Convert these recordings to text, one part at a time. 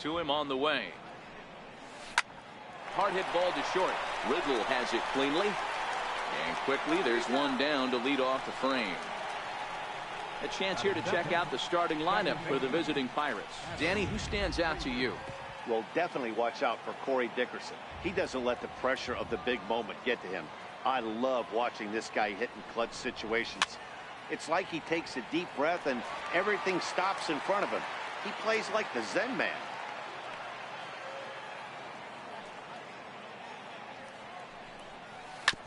to him on the way. Hard hit ball to short. Riddle has it cleanly. And quickly there's one down to lead off the frame. A chance here to check out the starting lineup for the visiting Pirates. Danny, who stands out to you? Well, definitely watch out for Corey Dickerson. He doesn't let the pressure of the big moment get to him. I love watching this guy hit in clutch situations. It's like he takes a deep breath and everything stops in front of him. He plays like the Zen man.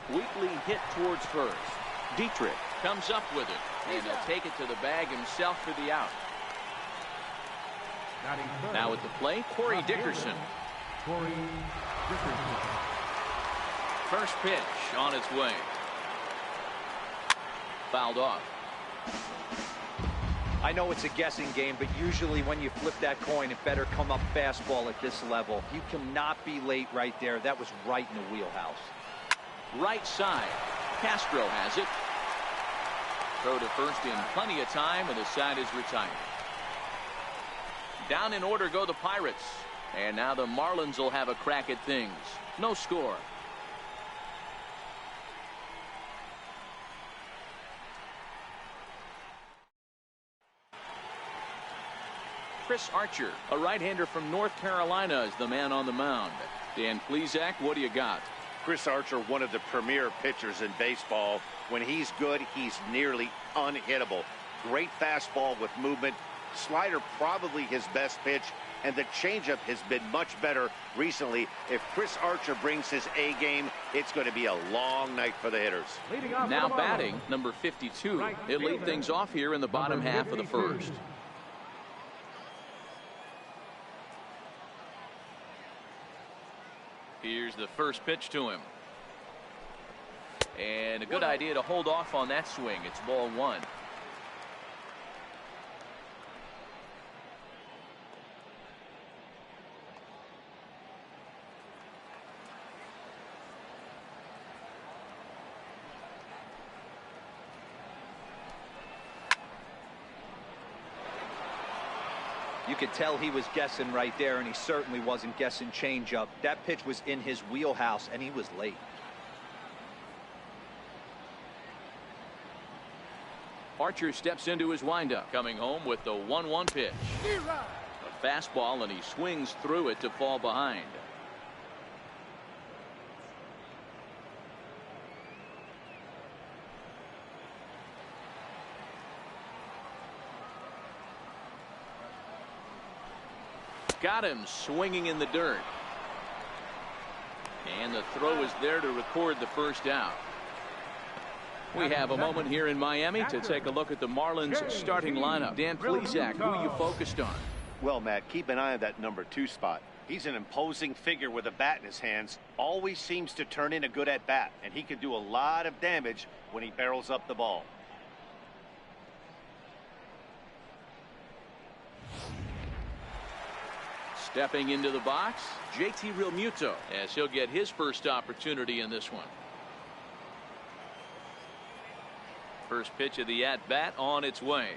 Weakly hit towards first. Dietrich comes up with it, and he'll take it to the bag himself for the out. Now at the plate, Corey Dickerson. First pitch on its way. Fouled off. I know it's a guessing game, but usually when you flip that coin, it better come up fastball at this level. You cannot be late right there. That was right in the wheelhouse. Right side. Castro has it. Throw to first in plenty of time, and the side is retired. Down in order go the Pirates. And now the Marlins will have a crack at things. No score. Chris Archer, a right-hander from North Carolina, is the man on the mound. Dan Plesac, what do you got? Chris Archer, one of the premier pitchers in baseball. When he's good, he's nearly unhittable. Great fastball with movement. Slider probably his best pitch, and the changeup has been much better recently. If Chris Archer brings his A game, it's going to be a long night for the hitters. Now batting, number 52. He'll lead things off here in the bottom half of the first. Here's the first pitch to him. And a good idea to hold off on that swing. It's ball one. You could tell he was guessing right there, and he certainly wasn't guessing changeup. That pitch was in his wheelhouse, and he was late. Archer steps into his windup, coming home with the 1-1 pitch. A fastball, and he swings through it to fall behind. Got him swinging in the dirt. And the throw is there to record the first out. We have a moment here in Miami to take a look at the Marlins starting lineup. Dan Plesac, who are you focused on? Well, Matt, keep an eye on that number 2 spot. He's an imposing figure with a bat in his hands. Always seems to turn in a good at bat, and he can do a lot of damage when he barrels up the ball. Stepping into the box, JT Realmuto, as he'll get his first opportunity in this one. First pitch of the at-bat on its way.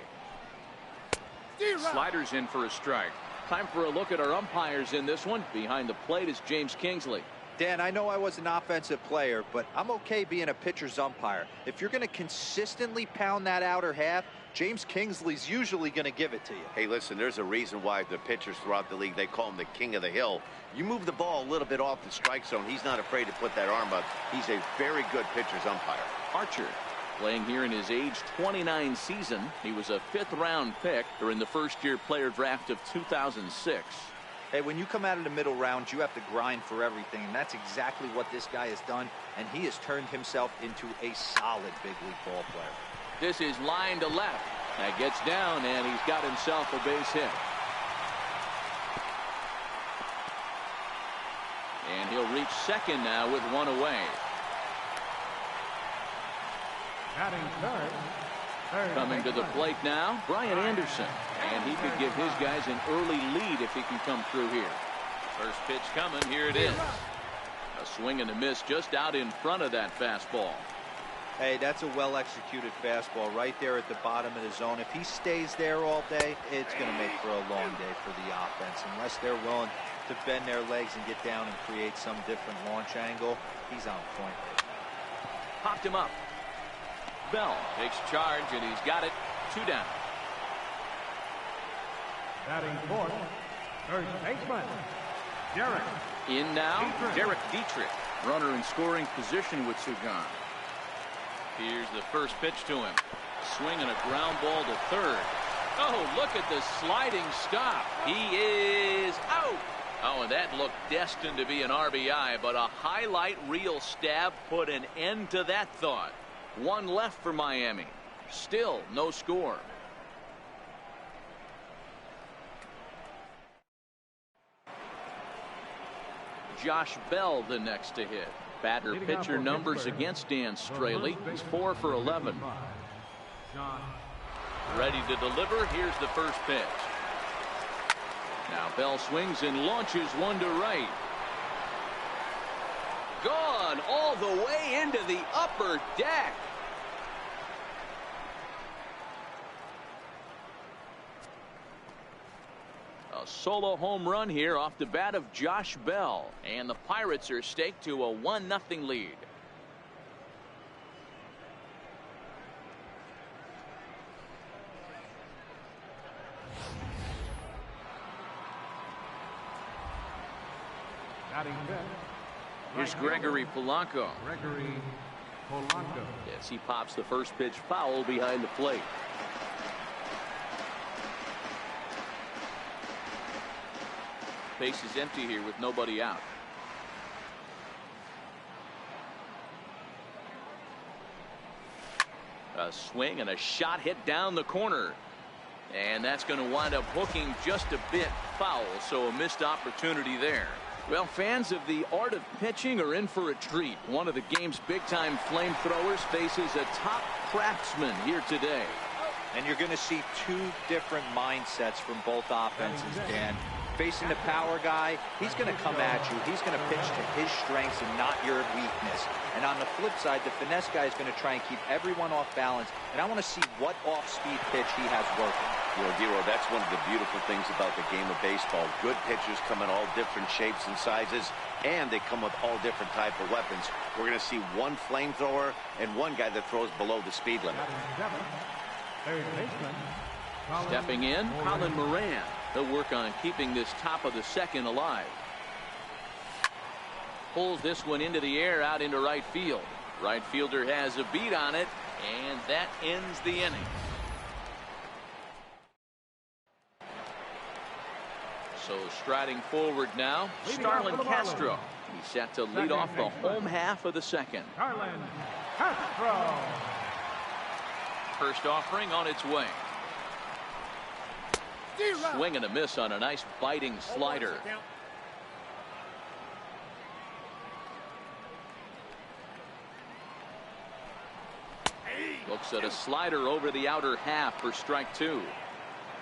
Sliders in for a strike. Time for a look at our umpires in this one. Behind the plate is James Kingsley. Dan, I know I was an offensive player, but I'm okay being a pitcher's umpire. If you're going to consistently pound that outer half, James Kingsley's usually going to give it to you. Hey, listen, there's a reason why the pitchers throughout the league, they call him the king of the hill. You move the ball a little bit off the strike zone, he's not afraid to put that arm up. He's a very good pitcher's umpire. Archer, playing here in his age 29 season. He was a 5th-round pick during the first-year player draft of 2006. Hey, when you come out of the middle rounds, you have to grind for everything, and that's exactly what this guy has done, and he has turned himself into a solid big league ball player. This is line to left. That gets down, and he's got himself a base hit. And he'll reach second now with one away. Coming to the plate now, Brian Anderson. And he could give his guys an early lead if he can come through here. First pitch coming. Here it is. A swing and a miss just out in front of that fastball. Hey, that's a well-executed fastball right there at the bottom of the zone. If he stays there all day, it's going to make for a long day for the offense. Unless they're willing to bend their legs and get down and create some different launch angle, he's on point. Popped him up. Bell takes charge, and he's got it. 2 down. Batting fourth, third baseman, Derek. In now, Derek Dietrich. Runner in scoring position with Sugan. Here's the first pitch to him. Swinging a ground ball to third. Oh, look at the sliding stop. He is out. Oh, and that looked destined to be an RBI, but a highlight reel stab put an end to that thought. 1 left for Miami. Still no score. Josh Bell the next to hit. Batter pitcher numbers against Dan Straley. He's 4 for 11. Ready to deliver. Here's the first pitch. Now Bell swings and launches one to right. Gone all the way into the upper deck. A solo home run here off the bat of Josh Bell, and the Pirates are staked to a 1-0 lead. Here's Gregory Polanco. Yes, he pops the first pitch foul behind the plate. Base is empty here with nobody out. A swing and a shot hit down the corner. And that's going to wind up hooking just a bit foul, so a missed opportunity there. Well, fans of the art of pitching are in for a treat. One of the game's big-time flamethrowers faces a top craftsman here today. And you're going to see 2 different mindsets from both offenses, Dan. Facing the power guy, he's going to come at you. He's going to pitch to his strengths and not your weakness. And on the flip side, the finesse guy is going to try and keep everyone off balance. And I want to see what off-speed pitch he has working. You know, Dero, that's one of the beautiful things about the game of baseball. Good pitchers come in all different shapes and sizes, and they come with all different type of weapons. We're going to see one flamethrower and one guy that throws below the speed limit. Stepping in, Colin Moran. He'll work on keeping this top of the second alive. Pulls this one into the air out into right field. Right fielder has a beat on it, and that ends the inning. So striding forward now, Starlin Castro. He's set to lead off the home half of the second. Starlin Castro. First offering on its way. Swing and a miss on a nice biting slider. Looks at a slider over the outer half for strike 2.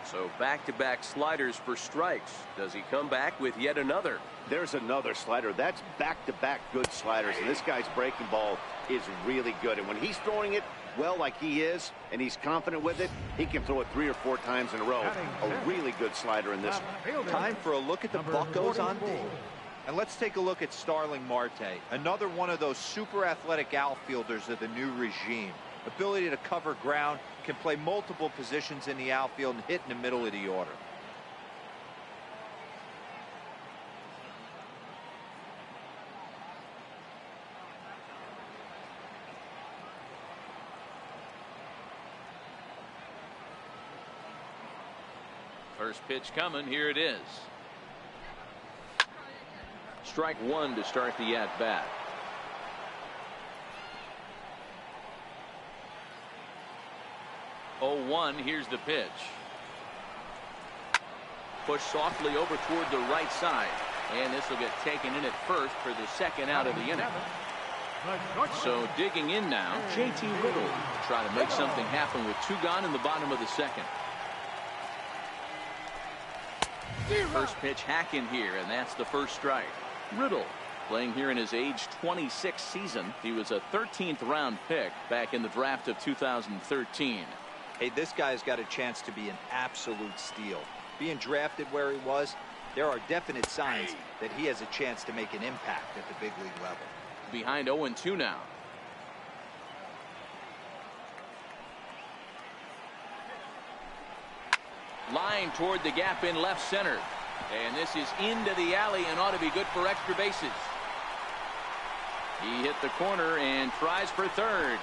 So back-to-back sliders for strikes. Does he come back with yet another? There's another slider. That's back-to-back good sliders, and this guy's breaking ball is really good. And when he's throwing it well like he is, and he's confident with it, he can throw it 3 or 4 times in a row. A really good slider in this one. Time for a look at the Buccos on D. And let's take a look at Starling Marte, another one of those super athletic outfielders of the new regime. Ability to cover ground, can play multiple positions in the outfield and hit in the middle of the order. First pitch coming. Here it is. Strike 1 to start the at-bat. Oh, 1. Here's the pitch. Push softly over toward the right side. And this will get taken in at first for the second out of the inning. So digging in now, J.T. Riddle to try to make something happen with 2 gone in the bottom of the second. First pitch hack in here, and that's the first strike. Riddle Playing here in his age 26 season. He was a 13th round pick back in the draft of 2013. Hey, this guy's got a chance to be an absolute steal. Being drafted where he was, there are definite signs that he has a chance to make an impact at the big league level. Behind 0-2 now. Line toward the gap in left center. And this is into the alley and ought to be good for extra bases. He hit the corner and tries for third.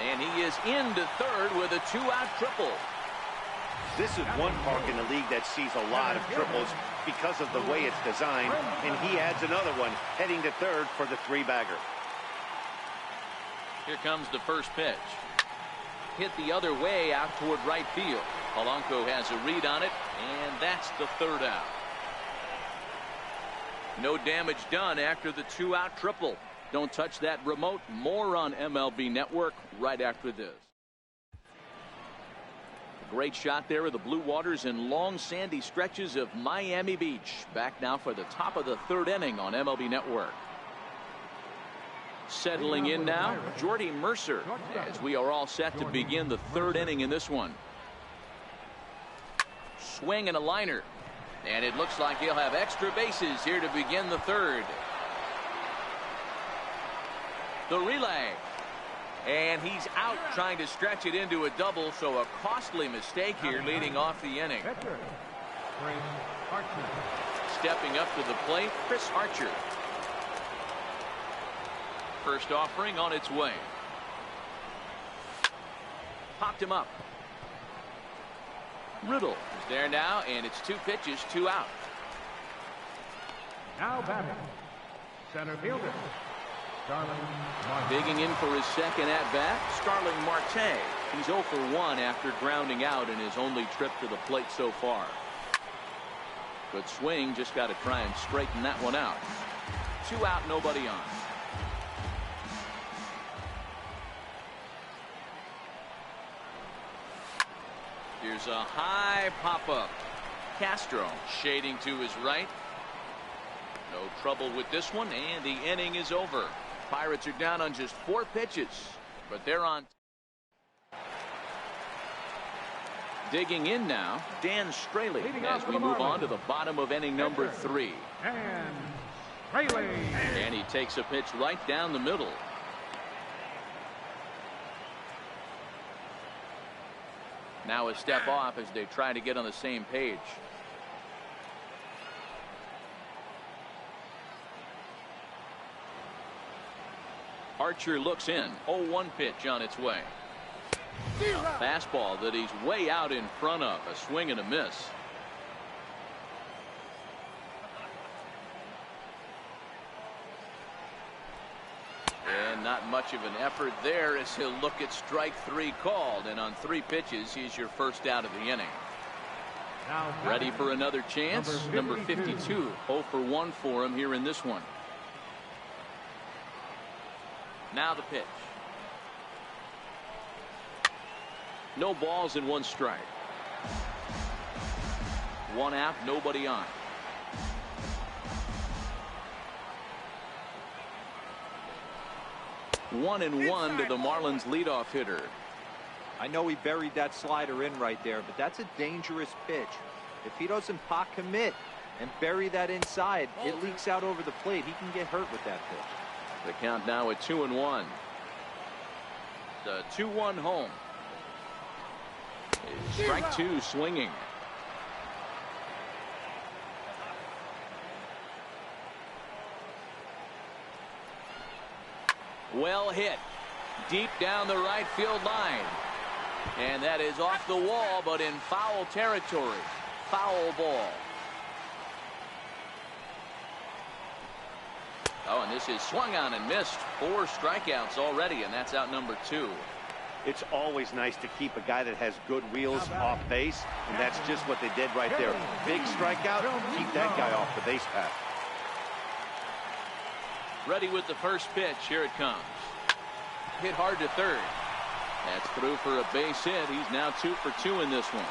And he is into third with a two-out triple. This is one park in the league that sees a lot of triples because of the way it's designed, and he adds another one heading to third for the three-bagger. Here comes the first pitch. Hit the other way out toward right field. Polanco has a read on it, and that's the third out. No damage done after the two-out triple. Don't touch that remote. More on MLB Network right after this. A great shot there of the Blue Waters in long sandy stretches of Miami Beach. Back now for the top of the third inning on MLB Network. Settling in now, Jordy Mercer, as we are all set to begin the third inning in this one. Swing and a liner. And it looks like he'll have extra bases here to begin the third. The relay. And he's out trying to stretch it into a double, so a costly mistake here leading off the inning. Stepping up to the plate, Chris Archer. First offering on its way. Popped him up. Riddle is there now, and it's two pitches, two out. Now batting, center fielder, Starling Marte. Digging in for his second at-bat, Starling Marte. He's 0 for 1 after grounding out in his only trip to the plate so far. Good swing, just got to try and straighten that one out. Two out, nobody on. Here's a high pop-up. Castro shading to his right. No trouble with this one, and the inning is over. Pirates are down on just 4 pitches, but they're on. Digging in now, Dan Straley as we move on to the bottom of inning number 3. And Straley. And he takes a pitch right down the middle. Now a step off as they try to get on the same page. Archer looks in. 0-1 pitch on its way. A fastball that he's way out in front of. A swing and a miss. And not much of an effort there as he'll look at strike 3 called, and on 3 pitches he's your first out of the inning. Ready for another chance. Number 52. 0 for 1 for him here in this one. Now the pitch. No balls and 1 strike. 1 out, nobody on. One and one to the Marlins leadoff hitter. I know he buried that slider in right there, but that's a dangerous pitch. If he doesn't pot commit and bury that inside, it leaks out over the plate. He can get hurt with that pitch. The count now at 2-1. The 2-1 home. Strike 2 swinging. Well hit. Deep down the right field line. And that is off the wall, but in foul territory. Foul ball. Oh, and this is swung on and missed. 4 strikeouts already, and that's out number 2. It's always nice to keep a guy that has good wheels off base, and that's just what they did right there. Big strikeout, keep that guy off the base path. Ready with the first pitch. Here it comes. Hit hard to third. That's through for a base hit. He's now 2 for 2 in this one.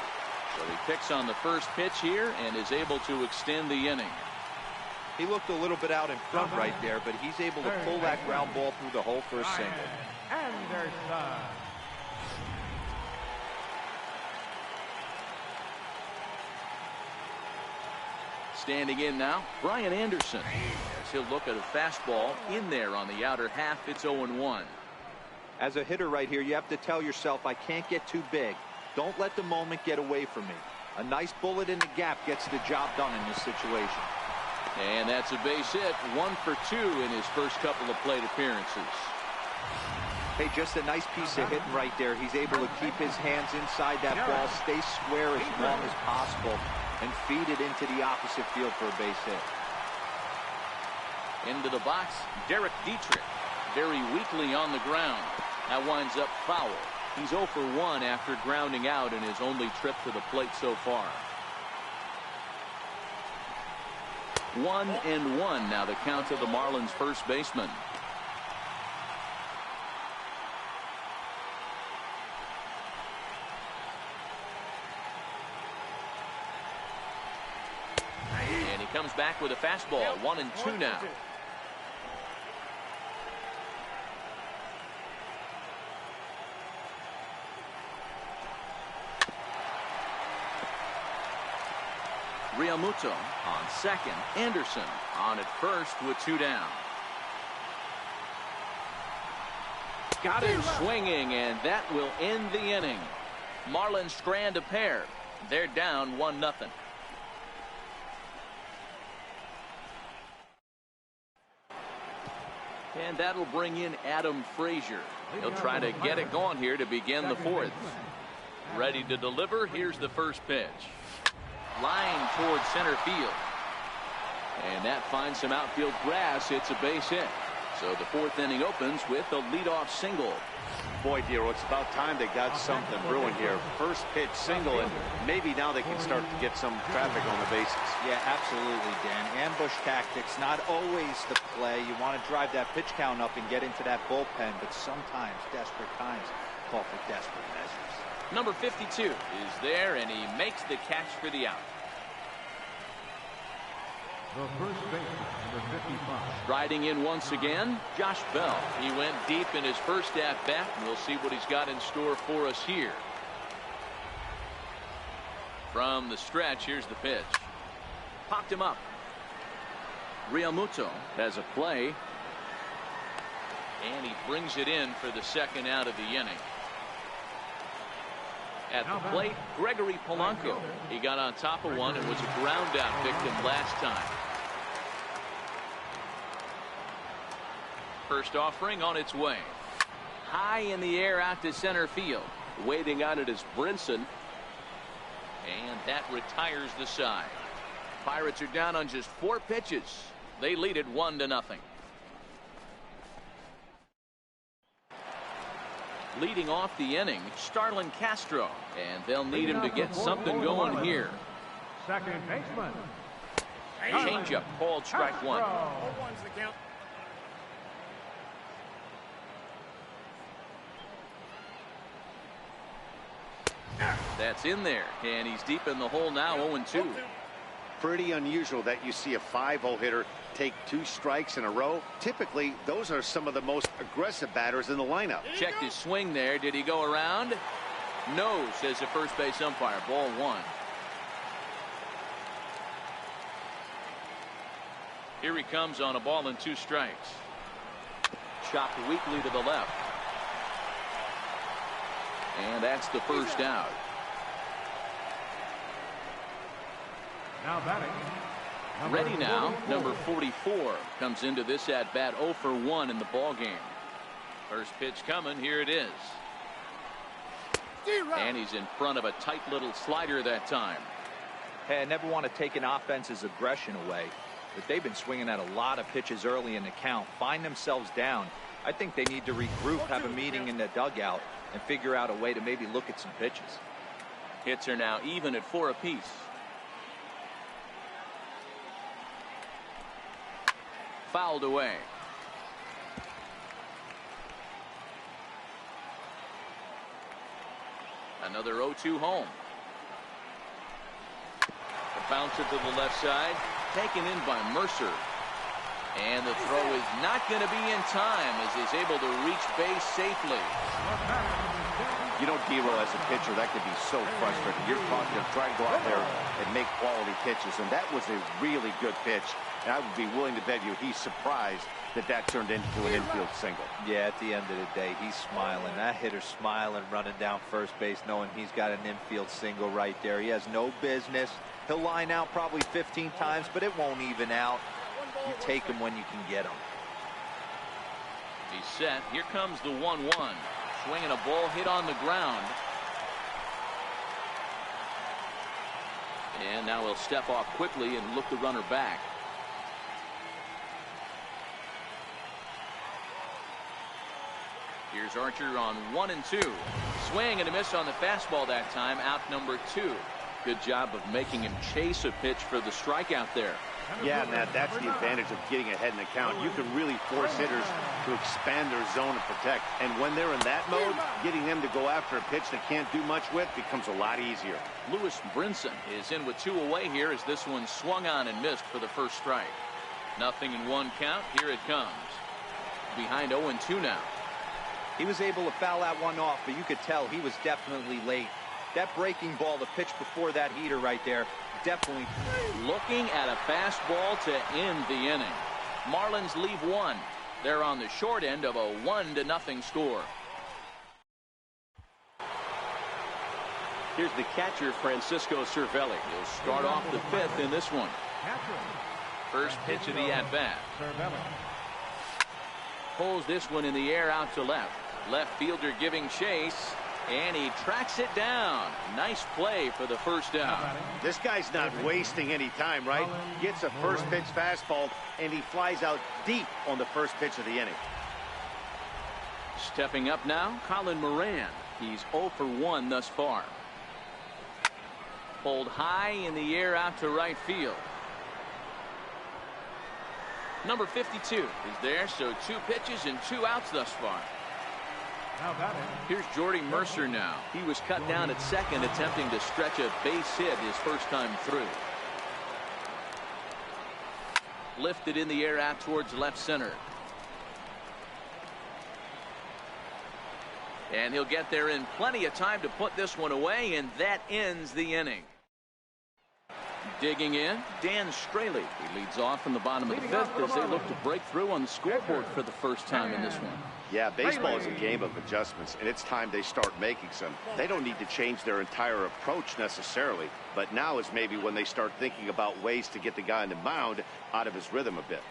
So he picks on the first pitch here and is able to extend the inning. He looked a little bit out in front right there, but he's able to pull that ground ball through the hole for a single. Anderson. Standing in now, Brian Anderson. As he'll look at a fastball in there on the outer half. It's 0-1. As a hitter right here, you have to tell yourself, I can't get too big. Don't let the moment get away from me. A nice bullet in the gap gets the job done in this situation. And that's a base hit. 1 for 2 in his first couple of plate appearances. Hey, just a nice piece of hitting right there. He's able to keep his hands inside that ball, stay square as long as possible, and feed it into the opposite field for a base hit. Into the box, Derek Dietrich. Very weakly on the ground. That winds up foul. He's 0 for 1 after grounding out in his only trip to the plate so far. 1-1 now the count to the Marlins first baseman. And he comes back with a fastball. 1-2 now. Realmuto on second. Anderson on at first with 2 down. Got him swinging, and that will end the inning. Marlins strand a pair. They're down 1-0. And that'll bring in Adam Frazier. He'll try to get it going here to begin the 4th. Ready to deliver. Here's the first pitch. Line towards center field. And that finds some outfield grass. It's a base hit. So the 4th inning opens with a leadoff single. Boy, Dero, it's about time they got something brewing here. First pitch single, and maybe now they can start to get some traffic on the bases. Yeah, absolutely, Dan. Ambush tactics, not always the play. You want to drive that pitch count up and get into that bullpen, but sometimes desperate times call for desperate measures. Number 52 is there, and he makes the catch for the out. The first baseman, number 55. Riding in once again, Josh Bell. He went deep in his first at-bat, and we'll see what he's got in store for us here. From the stretch, here's the pitch. Popped him up. Realmuto has a play. And he brings it in for the second out of the inning. At the plate, Gregory Polanco. He got on top of one and was a ground out victim last time. First offering on its way. High in the air out to center field. Waiting on it is Brinson. And that retires the side. Pirates are down on just 4 pitches. They lead it 1-0. Leading off the inning, Starlin Castro, and they'll need him to get something going here. Second baseman. Changeup called strike 1. That's in there, and he's deep in the hole now. 0-2. Pretty unusual that you see a 5-hole hitter take 2 strikes in a row. Typically, those are some of the most aggressive batters in the lineup. Checked his swing there. Did he go around? No, says the first base umpire. Ball 1. Here he comes on a ball and 2 strikes. Chopped weakly to the left. And that's the first out. Now batting. Ready now, number 44 comes into this at bat 0 for 1 in the ball game. First pitch coming, here it is. And he's in front of a tight little slider that time. Hey, I never want to take an offense's aggression away, but they've been swinging at a lot of pitches early in the count, find themselves down. I think they need to regroup, have a meeting in the dugout, and figure out a way to maybe look at some pitches. Hits are now even at 4 apiece. Fouled away. Another 0-2 home. The bouncer to the left side, taken in by Mercer. And the throw is not going to be in time as he's able to reach base safely. You know, D-Roll, as a pitcher, that could be so frustrating. You're talking to trying to go out there and make quality pitches, and that was a really good pitch. And I would be willing to bet you he's surprised that that turned into an infield single. Yeah, at the end of the day, he's smiling. That hitter's smiling, running down first base, knowing he's got an infield single right there. He has no business. He'll line out probably 15 times, but it won't even out. You take him when you can get him. He's set. Here comes the 1-1. Swinging a ball hit on the ground. And now he'll step off quickly and look the runner back. Here's Archer on 1-2. Swing and a miss on the fastball that time. Out number 2. Good job of making him chase a pitch for the strikeout there. Yeah, Matt, that's the advantage of getting ahead in the count. You can really force hitters to expand their zone and protect. And when they're in that mode, getting them to go after a pitch they can't do much with becomes a lot easier. Lewis Brinson is in with 2 away here as this one swung on and missed for the first strike. Nothing in 1 count. Here it comes. Behind 0-2 now. He was able to foul that one off, but you could tell he was definitely late. That breaking ball, the pitch before that heater right there, definitely. Looking at a fastball to end the inning. Marlins leave 1. They're on the short end of a 1-0 score. Here's the catcher, Francisco Cervelli. He'll start off the 5th in this one. First pitch of the at-bat. Pulls this one in the air out to left. Left fielder giving chase. And he tracks it down. Nice play for the first out. This guy's not wasting any time, right? Gets a first pitch fastball, and he flies out deep on the first pitch of the inning. Stepping up now, Colin Moran. He's 0 for 1 thus far. Pulled high in the air out to right field. Number 52 is there, so 2 pitches and 2 outs thus far. Here's Jordy Mercer now. He was cut down at second, attempting to stretch a base hit his first time through. Lifted in the air out towards left center. And he'll get there in plenty of time to put this one away, and that ends the inning. Digging in, Dan Straley. He leads off from the bottom of the 5th as they look to break through on the scoreboard for the first time in this one. Yeah, baseball is a game of adjustments, and it's time they start making some. They don't need to change their entire approach necessarily, but now is maybe when they start thinking about ways to get the guy on the mound out of his rhythm a bit.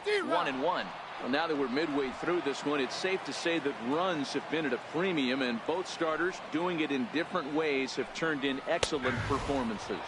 1-1. Well, now that we're midway through this one, it's safe to say that runs have been at a premium, and both starters, doing it in different ways, have turned in excellent performances.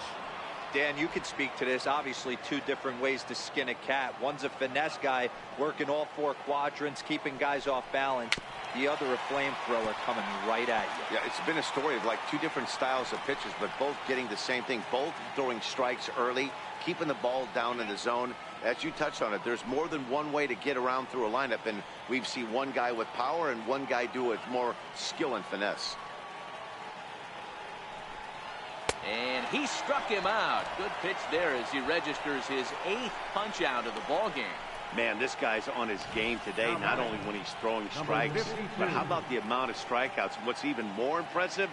Dan, you could speak to this. Obviously, 2 different ways to skin a cat. One's a finesse guy, working all 4 quadrants, keeping guys off balance. The other, a flamethrower coming right at you. Yeah, it's been a story of like 2 different styles of pitches, but both getting the same thing. Both throwing strikes early, keeping the ball down in the zone. As you touched on it, there's more than one way to get around through a lineup, and we've seen one guy with power and one guy do it more skill and finesse. And he struck him out. Good pitch there as he registers his 8th punch out of the ball game. Man, this guy's on his game today, not only when he's throwing strikes, but how about the amount of strikeouts? What's even more impressive,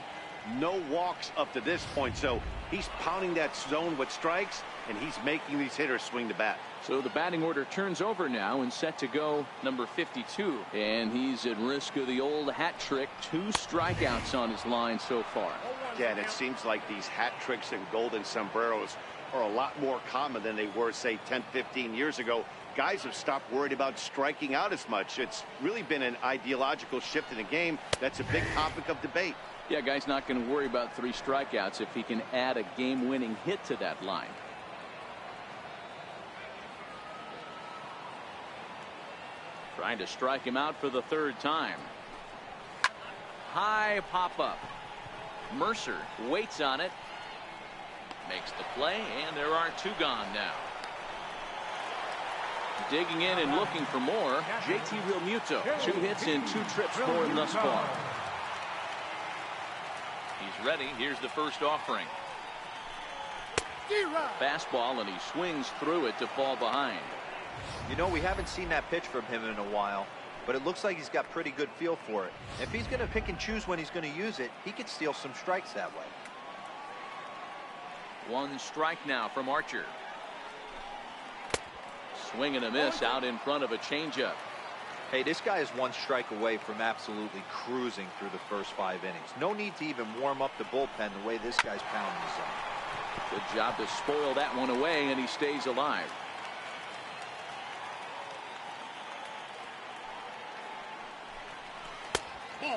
no walks up to this point. So he's pounding that zone with strikes, and he's making these hitters swing the bat. So the batting order turns over now and set to go number 52. And he's at risk of the old hat trick. 2 strikeouts on his line so far. Yeah, and it seems like these hat tricks and golden sombreros are a lot more common than they were, say, 10, 15 years ago. Guys have stopped worried about striking out as much. It's really been an ideological shift in the game. That's a big topic of debate. Yeah, guy's not going to worry about 3 strikeouts if he can add a game-winning hit to that line. Trying to strike him out for the 3rd time. High pop-up. Mercer waits on it. Makes the play, and there are 2 gone now. Digging in and looking for more, JT Realmuto. 2 hits in 2 trips for him thus far. He's ready. Here's the first offering. Fastball, and he swings through it to fall behind. You know, we haven't seen that pitch from him in a while, but it looks like he's got pretty good feel for it. If he's going to pick and choose when he's going to use it, he could steal some strikes that way. One strike now from Archer. Swing and a miss out in front of a changeup. Hey, this guy is one strike away from absolutely cruising through the first 5 innings. No need to even warm up the bullpen the way this guy's pounding the zone. Good job to spoil that one away, and he stays alive.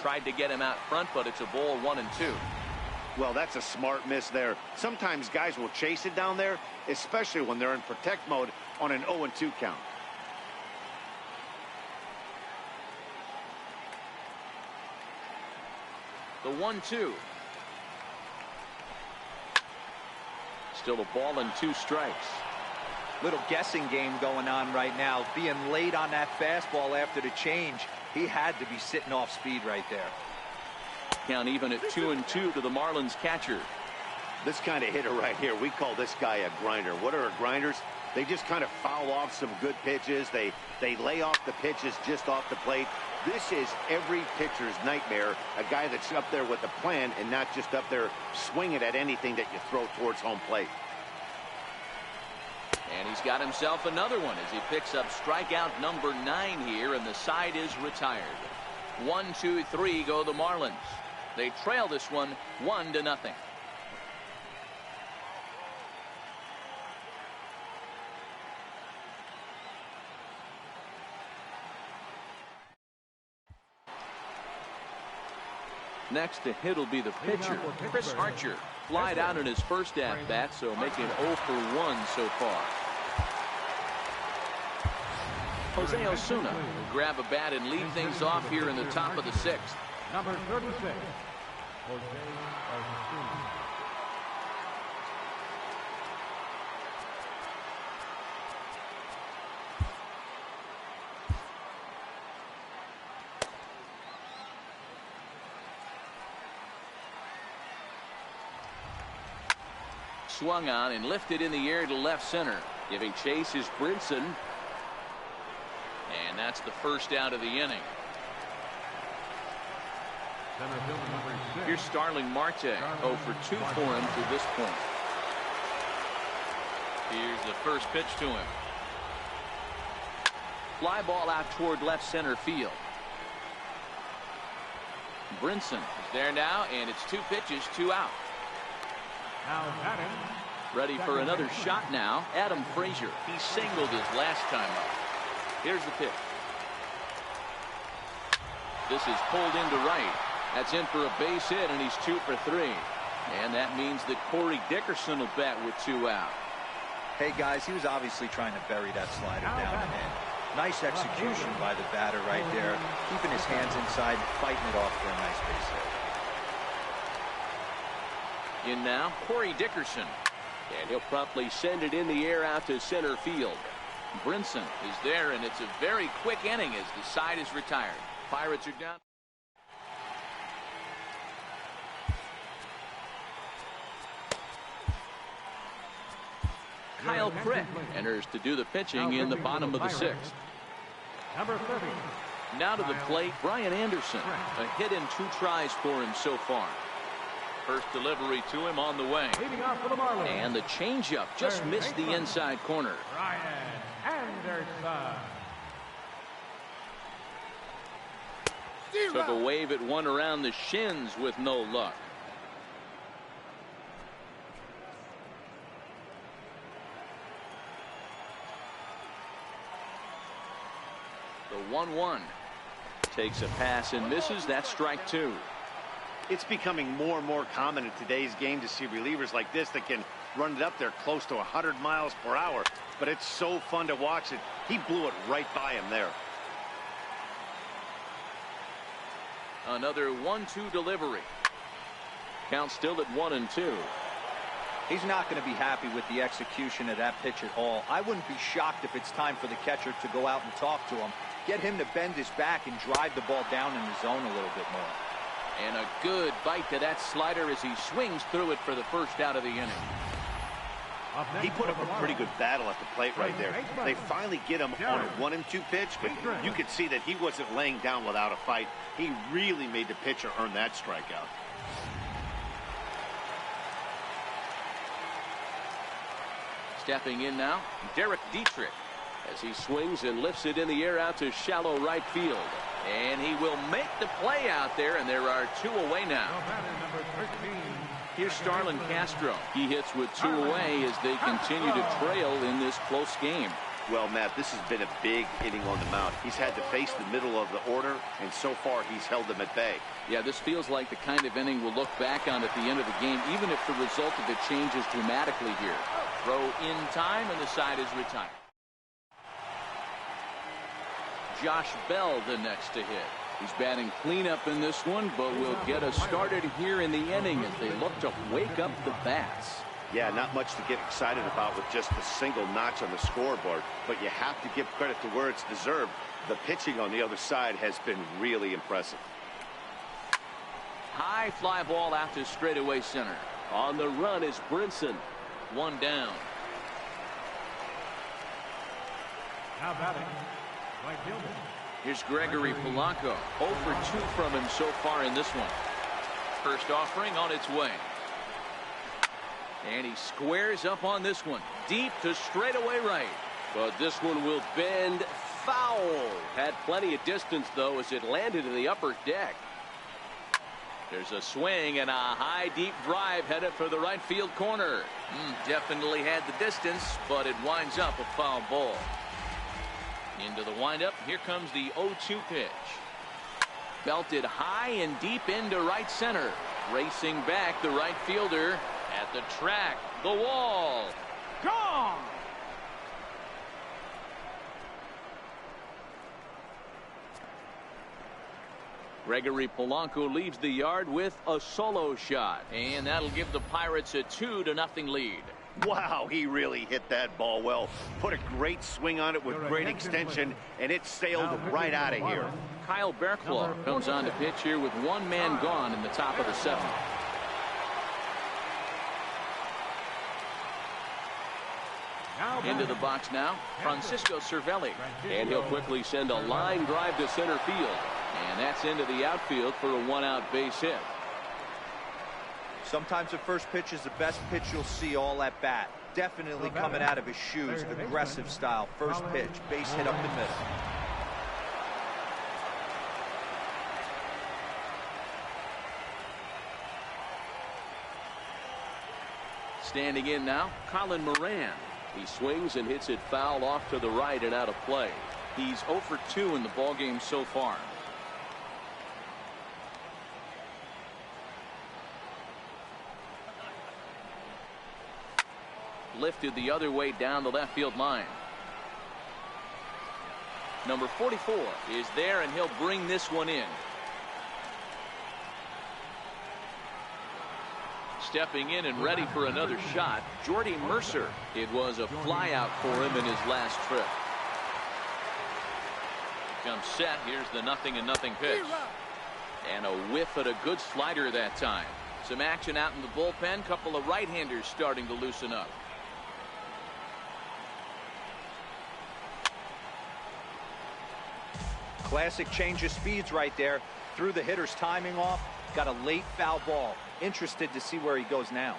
Tried to get him out front, but it's a ball 1-2. Well, that's a smart miss there. Sometimes guys will chase it down there, especially when they're in protect mode on an 0-2 count. The 1-2. Still a ball and 2 strikes. Little guessing game going on right now. Being late on that fastball after the change. He had to be sitting off speed right there. Count even at 2-2 to the Marlins catcher. This kind of hitter right here, we call this guy a grinder. What are grinders? They just kind of foul off some good pitches. They lay off the pitches just off the plate. This is every pitcher's nightmare, a guy that's up there with a plan and not just up there swinging at anything that you throw towards home plate. And he's got himself another one as he picks up strikeout number 9 here, and the side is retired. 1, 2, 3 go the Marlins. They trail this one 1-0. Next to hit will be the pitcher, Chris Archer. Flied out in his first at-bat, so making 0 for 1 so far. Jose Osuna will grab a bat and lead things off here in the top of the 6th. Number 36, Jose Osuna. Swung on and lifted in the air to left center. Giving chase is Brinson. And that's the first out of the inning. Here's Starling Marte. 0 for 2 for him to this point. Here's the first pitch to him. Fly ball out toward left center field. Brinson is there now, and it's 2 pitches, 2 out. Now Adam. Ready for another shot now. Adam Frazier. He singled his last time up. Here's the pitch. This is pulled into right. That's in for a base hit, and he's 2 for 3. And that means that Corey Dickerson will bat with 2 out. Hey, guys, he was obviously trying to bury that slider down and in. Nice execution by the batter right there. Keeping his hands inside and fighting it off for a nice base hit. In now, Corey Dickerson. And he'll promptly send it in the air out to center field. Brinson is there, and it's a very quick inning as the side is retired. Pirates are down. Kyle Crick enters to do the pitching in the bottom of the 6th. Number 30. Now to the plate, Brian Anderson. A hit in 2 tries for him so far. First delivery to him on the way. Leading off for the Marlins. And the changeup just missed the inside corner. Brian Anderson. Took a wave at one around the shins with no luck. The 1-1 takes a pass and misses. That's strike 2. It's becoming more and more common in today's game to see relievers like this that can run it up there close to 100 miles per hour. But it's so fun to watch it. He blew it right by him there. Another 1-2 delivery. Count still at 1-2. He's not going to be happy with the execution of that pitch at all. I wouldn't be shocked if it's time for the catcher to go out and talk to him. Get him to bend his back and drive the ball down in the zone a little bit more. And a good bite to that slider as he swings through it for the first out of the inning. He put up a pretty good battle at the plate right there. They finally get him on a 1-2 pitch, but you could see that he wasn't laying down without a fight. He really made the pitcher earn that strikeout. Stepping in now, Derek Dietrich, as he swings and lifts it in the air out to shallow right field. And he will make the play out there, and there are 2 away now. Here's Starlin Castro. He hits with 2 away as they continue to trail in this close game. Well, Matt, this has been a big inning on the mound. He's had to face the middle of the order, and so far he's held them at bay. Yeah, this feels like the kind of inning we'll look back on at the end of the game, even if the result of it changes dramatically here. Throw in time, and the side is retired. Josh Bell the next to hit. He's batting cleanup in this one, but will get us started here in the inning as they look to wake up the bats. Yeah, not much to get excited about with just a single notch on the scoreboard, but you have to give credit to where it's deserved. The pitching on the other side has been really impressive. High fly ball out to straightaway center. On the run is Brinson. 1 down. Now batting, right fielder. Here's Gregory Polanco. 0 for 2 from him so far in this one. First offering on its way. And he squares up on this one. Deep to straightaway right. But this one will bend foul. Had plenty of distance, though, as it landed in the upper deck. There's a swing and a high deep drive headed for the right field corner. Definitely had the distance, but it winds up a foul ball. Into the windup. Here comes the 0-2 pitch. Belted high and deep into right center. Racing back the right fielder at the track. The wall. Gone. Gregory Polanco leaves the yard with a solo shot, and that'll give the Pirates a 2-0 lead. Wow, he really hit that ball well. Put a great swing on it with great extension, and it sailed right out of here. Kyle Barraclough comes on to pitch here with 1 man gone in the top of the 7th. Into the box now, Francisco Cervelli. And he'll quickly send a line drive to center field. And that's into the outfield for a 1-out base hit. Sometimes the first pitch is the best pitch you'll see all at bat. Definitely coming out of his shoes. Aggressive style. First pitch. Base hit up the middle. Standing in now, Colin Moran. He swings and hits it foul off to the right and out of play. He's 0 for 2 in the ballgame so far. Lifted the other way down the left field line. Number 44 is there, and he'll bring this one in. Stepping in and ready for another shot, Jordy Mercer. It was a flyout for him in his last trip. Comes set. Here's the 0-0 pitch. And a whiff at a good slider that time. Some action out in the bullpen. Couple of right-handers starting to loosen up. Classic change of speeds right there. Threw the hitter's timing off. Got a late foul ball. Interested to see where he goes now.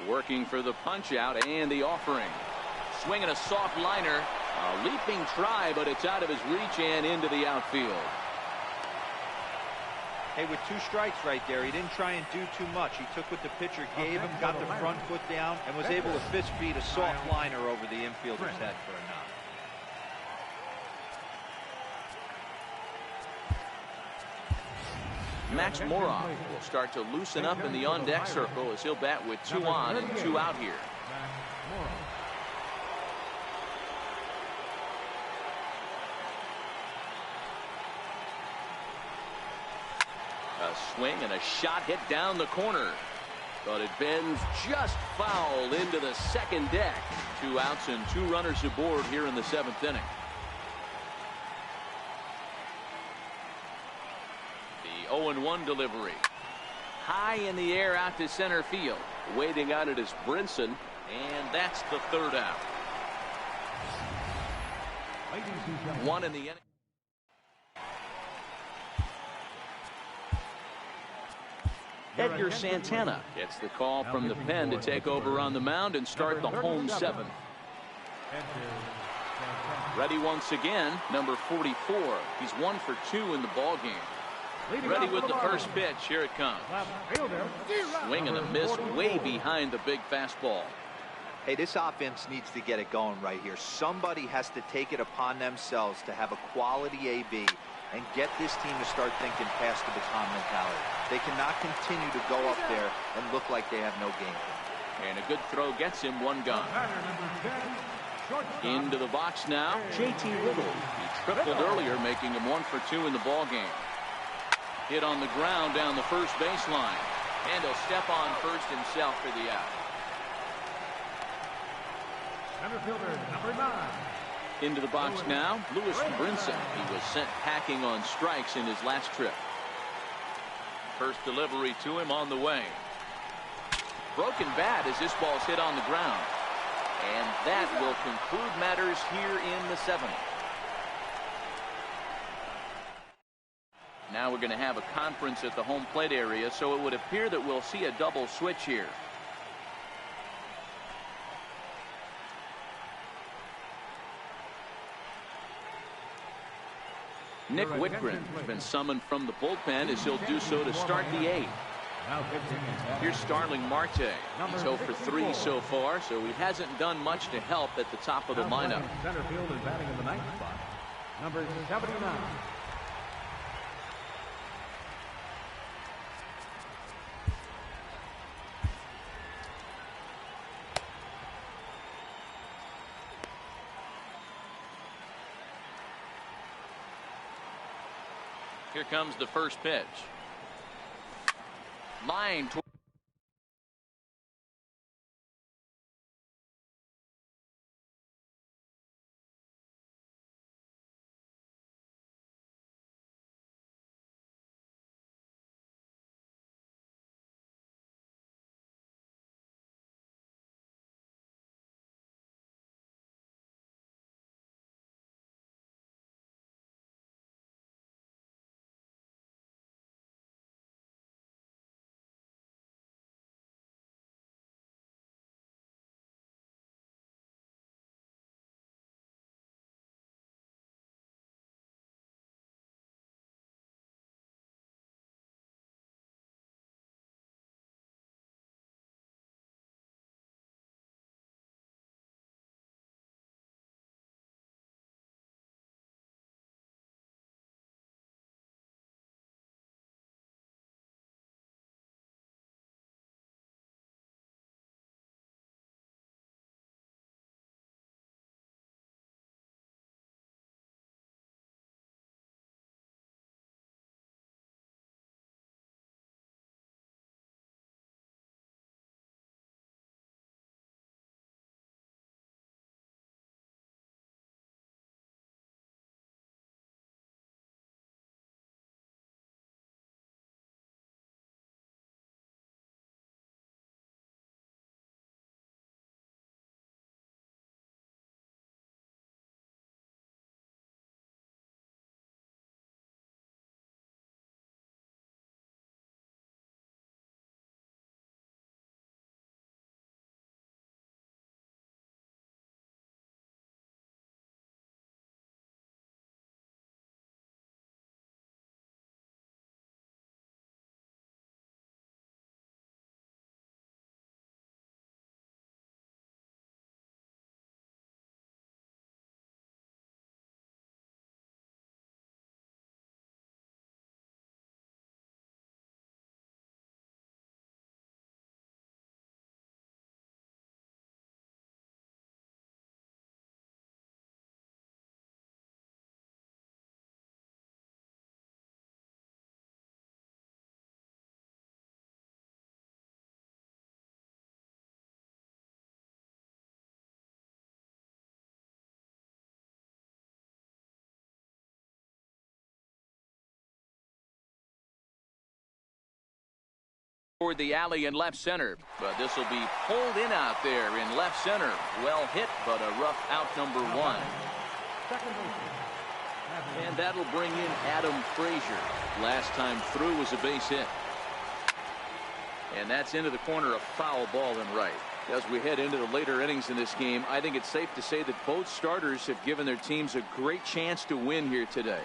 Working for the punch out and the offering. Swinging a soft liner. A leaping try, but it's out of his reach and into the outfield. Hey, with 2 strikes right there, he didn't try and do too much. He took what the pitcher gave him, got the front foot down, and was able to fist feed a soft liner over the infielder's head for a knock. Max Moroff will start to loosen up in the on-deck circle as he'll bat with 2 on and 2 out here. A swing and a shot hit down the corner. But it bends just foul into the second deck. 2 outs and 2 runners aboard here in the 7th inning. The 0-1 delivery. High in the air out to center field. Waiting on it is Brinson. And that's the third out. One in the inning. Edgar Santana gets the call from the pen to take over on the mound and start the home seventh. Ready once again, number 44. He's 1 for 2 in the ball game. Ready with the first pitch. Here it comes. Swing and a miss way behind the big fastball. Hey, this offense needs to get it going right here. Somebody has to take it upon themselves to have a quality AB and get this team to start thinking past the baton mentality. They cannot continue to go up there and look like they have no game plan. And a good throw gets him one gone. Into the box now, JT Little. He tripled earlier, making him 1 for 2 in the ball game. Hit on the ground down the first baseline. And he'll step on first himself for the out. Center fielder, number 9. Into the box now, Lewis Brinson. He was sent packing on strikes in his last trip. First delivery to him on the way. Broken bat as this ball's hit on the ground. And that will conclude matters here in the 7th. Now we're going to have a conference at the home plate area, so it would appear that we'll see a double switch here. Nick Whitgren has been summoned from the bullpen as he'll do so to start the 8th. Here's Starling Marte. He's 0 for 3 so far, so he hasn't done much to help at the top of the lineup. Center field is batting in the 9th spot. Number 79. Here comes the first pitch. Line toward toward the alley in left center. But this will be pulled in out there in left center. Well hit, but a rough out, number 1. And that'll bring in Adam Frazier. Last time through was a base hit. And that's into the corner, a foul ball and right. As we head into the later innings in this game, I think it's safe to say that both starters have given their teams a great chance to win here today.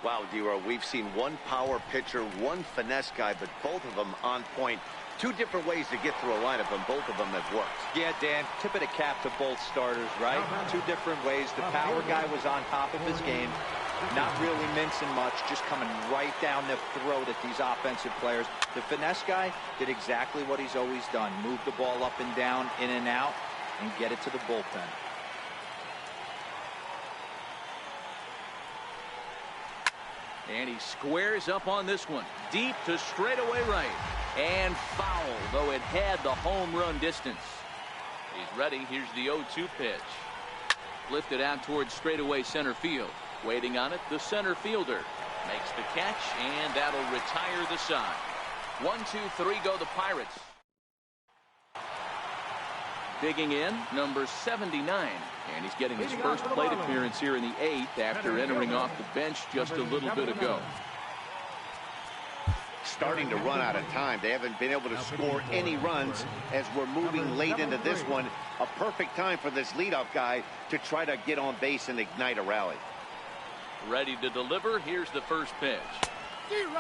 Wow, D-Row, we've seen one power pitcher, one finesse guy, but both of them on point. Two different ways to get through a lineup, and both of them have worked. Yeah, Dan, tip of the cap to both starters, right? Two different ways. The power guy was on top of his game, not really mincing much, just coming right down the throat at these offensive players. The finesse guy did exactly what he's always done. Move the ball up and down, in and out, and get it to the bullpen. And he squares up on this one. Deep to straightaway right. And foul, though it had the home run distance. He's ready. Here's the 0-2 pitch. Lifted out towards straightaway center field. Waiting on it, the center fielder. Makes the catch, and that'll retire the side. 1, 2, 3 go the Pirates. Digging in, number 79. And he's getting his first plate appearance here in the 8th after entering off the bench just a little bit ago. Starting to run out of time. They haven't been able to score any runs as we're moving late into this one. A perfect time for this leadoff guy to try to get on base and ignite a rally. Ready to deliver. Here's the first pitch.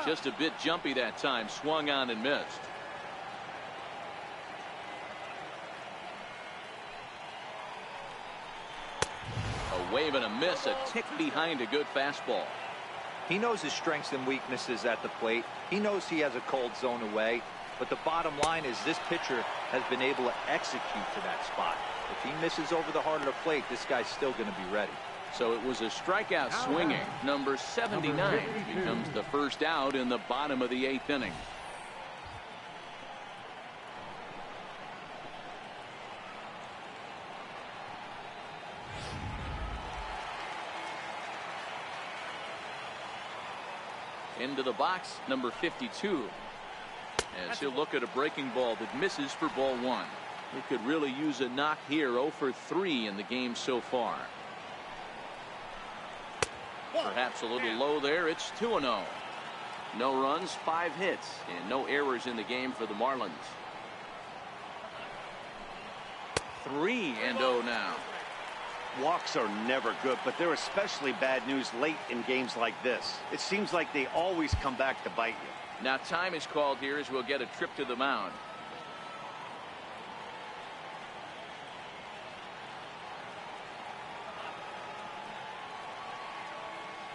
Just a bit jumpy that time. Swung on and missed. A wave and a miss. A tick behind a good fastball. He knows his strengths and weaknesses at the plate. He knows he has a cold zone away. But the bottom line is this pitcher has been able to execute to that spot. If he misses over the heart of the plate, this guy's still going to be ready. So it was a strikeout swinging. Number 79 becomes the first out in the bottom of the 8th inning. Into the box, number 52. As he'll look at a breaking ball that misses for ball 1. He could really use a knock here. 0 for 3 in the game so far. Perhaps a little low there. It's 2-0. No runs, 5 hits, and no errors in the game for the Marlins. 3-0 now. Walks are never good, but they're especially bad news late in games like this. It seems like they always come back to bite you. Now time is called here as we'll get a trip to the mound.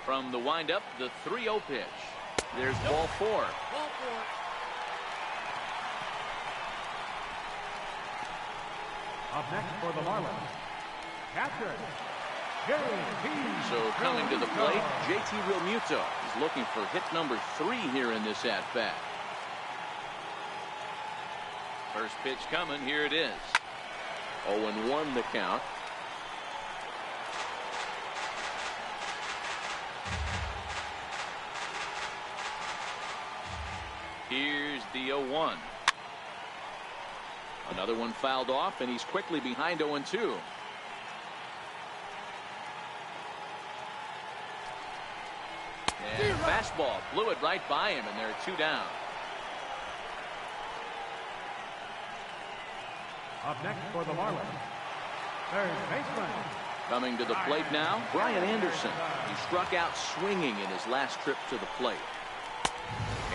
From the windup, the 3-0 pitch. There's ball 4. Up next for the Marlins, catcher, So coming to the plate, JT Realmuto is looking for hit number 3 here in this at-bat. First pitch coming. Here it is. 0-1 the count. Here's the 0-1. Another one fouled off, and he's quickly behind 0-2. And fastball blew it right by him, and there are 2 down. Up next for the Marlins, third baseman. Coming to the plate now, Brian Anderson. He struck out swinging in his last trip to the plate.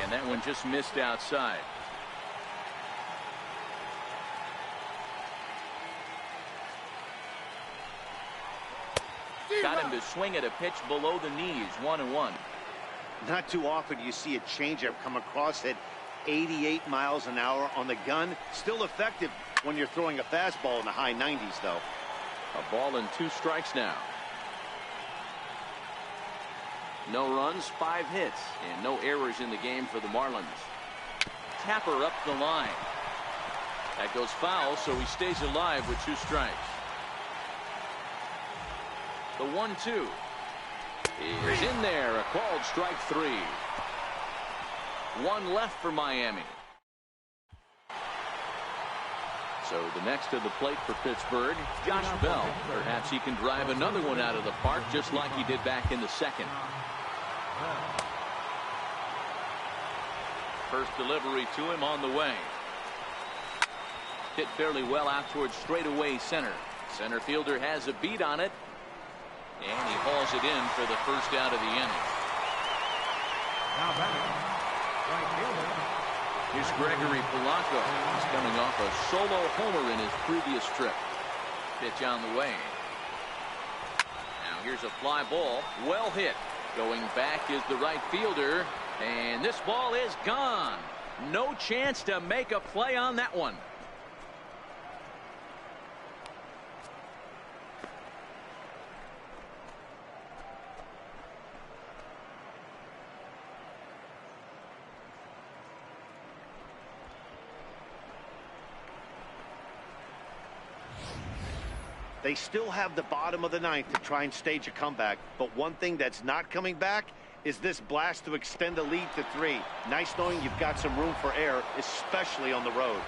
And that one just missed outside. Got him to swing at a pitch below the knees. 1-1. Not too often you see a changeup come across at 88 miles an hour on the gun. Still effective when you're throwing a fastball in the high 90s, though. A ball and 2 strikes now. No runs, 5 hits, and no errors in the game for the Marlins. Tapper up the line. That goes foul, so he stays alive with 2 strikes. The 1-2 is in there. A called strike 3. 1 left for Miami. So the next to the plate for Pittsburgh, Josh Bell. Perhaps he can drive another one out of the park just like he did back in the second. First delivery to him on the way. Hit fairly well out towards straightaway center. Center fielder has a beat on it. And he hauls it in for the first out of the inning. Now batting, right fielder. Here's Gregory Polanco. He's coming off a solo homer in his previous trip. Pitch on the way. Now here's a fly ball. Well hit. Going back is the right fielder. And this ball is gone. No chance to make a play on that one. They still have the bottom of the ninth to try and stage a comeback, but one thing that's not coming back is this blast to extend the lead to 3. Nice knowing you've got some room for error, especially on the road.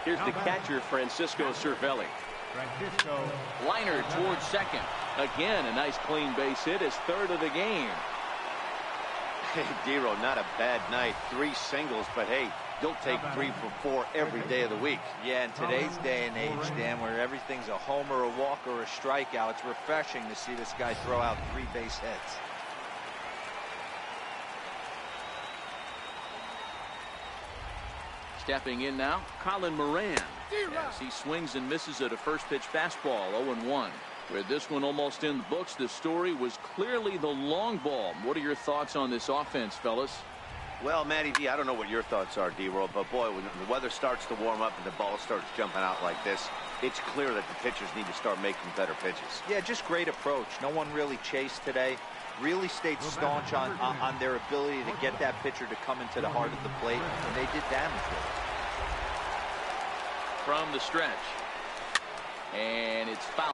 Here's the catcher, Francisco Cervelli. Francisco. Liner towards second. Again, a nice clean base hit, his third of the game. Hey, Dero, not a bad night. 3 singles, but hey, he'll take 3 for 4 every day of the week. Yeah, in today's day and age, Dan, where everything's a homer, a walk, or a strikeout, it's refreshing to see this guy throw out 3 base hits. Stepping in now, Colin Moran. As he swings and misses at a first pitch fastball, 0-1. With this one almost in the books, the story was clearly the long ball. What are your thoughts on this offense, fellas? Well, Matty D, I don't know what your thoughts are, D-Roll, but boy, when the weather starts to warm up and the ball starts jumping out like this, it's clear that the pitchers need to start making better pitches. Yeah, just great approach. No one really chased today. Really stayed staunch on their ability to get that pitcher to come into the heart of the plate, and they did damage with it. From the stretch. And it's foul.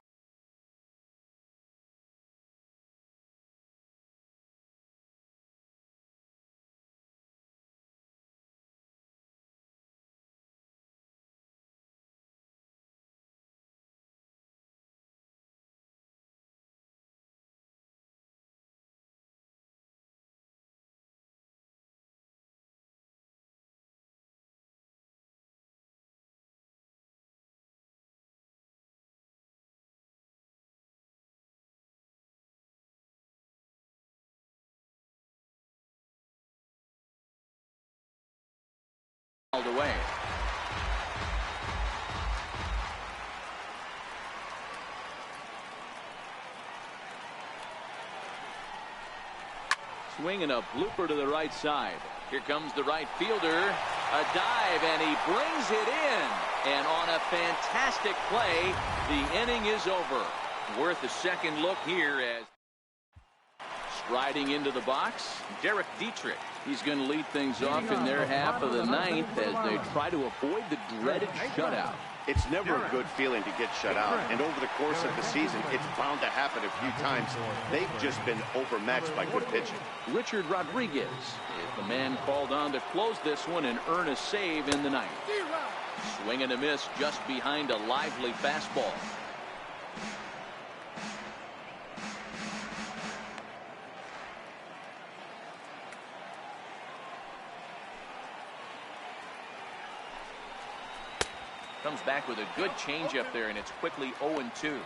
Away. Swing and a blooper to the right side. Here comes the right fielder. A dive, and he brings it in. And on a fantastic play, the inning is over. Worth a second look here as striding into the box, Derek Dietrich. He's going to lead things off in their half of the ninth as they try to avoid the dreaded shutout. It's never a good feeling to get shut out, and over the course of the season, it's bound to happen a few times. They've just been overmatched by good pitching. Richard Rodriguez is the man called on to close this one and earn a save in the ninth. Swing and a miss just behind a lively fastball. Comes back with a good changeup there, and it's quickly 0-2.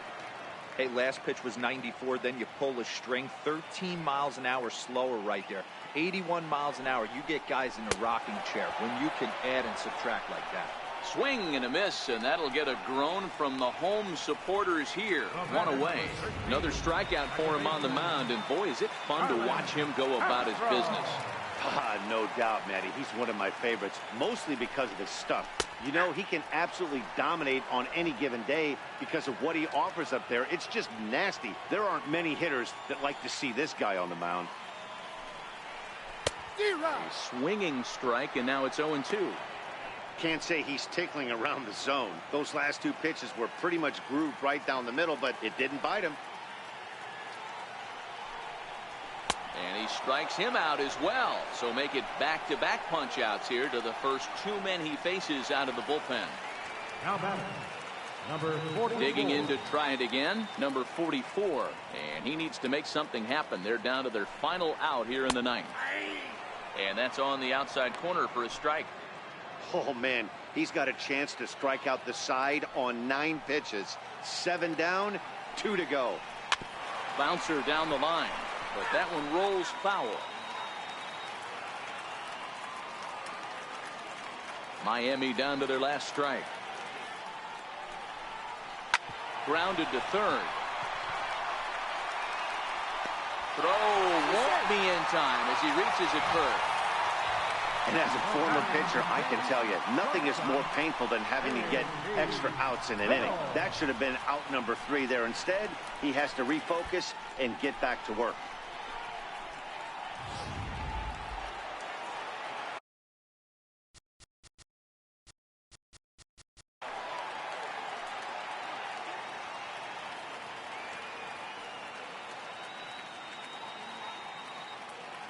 Hey, last pitch was 94, then you pull a string. 13 miles an hour slower right there. 81 miles an hour. You get guys in a rocking chair when you can add and subtract like that. Swing and a miss, and that'll get a groan from the home supporters here. One away. Another strikeout for him on the mound, and boy, is it fun to watch him go about his business. No doubt, Matty. He's one of my favorites, mostly because of his stuff. You know, he can absolutely dominate on any given day because of what he offers up there. It's just nasty. There aren't many hitters that like to see this guy on the mound. A swinging strike, and now it's 0-2. Can't say he's tickling around the zone. Those last 2 pitches were pretty much grooved right down the middle, but it didn't bite him. And he strikes him out as well. So make it back-to-back punch-outs here to the first two men he faces out of the bullpen. Now batting, number 44. Digging in to try it again, number 44. And he needs to make something happen. They're down to their final out here in the ninth. And that's on the outside corner for a strike. Oh, man, he's got a chance to strike out the side on 9 pitches. 7 down, 2 to go. Bouncer down the line, but that one rolls foul. Miami down to their last strike. Grounded to third. Throw won't be in time as he reaches it first. And as a former pitcher, I can tell you, nothing is more painful than having to get extra outs in an inning. That should have been out number 3 there. Instead, he has to refocus and get back to work.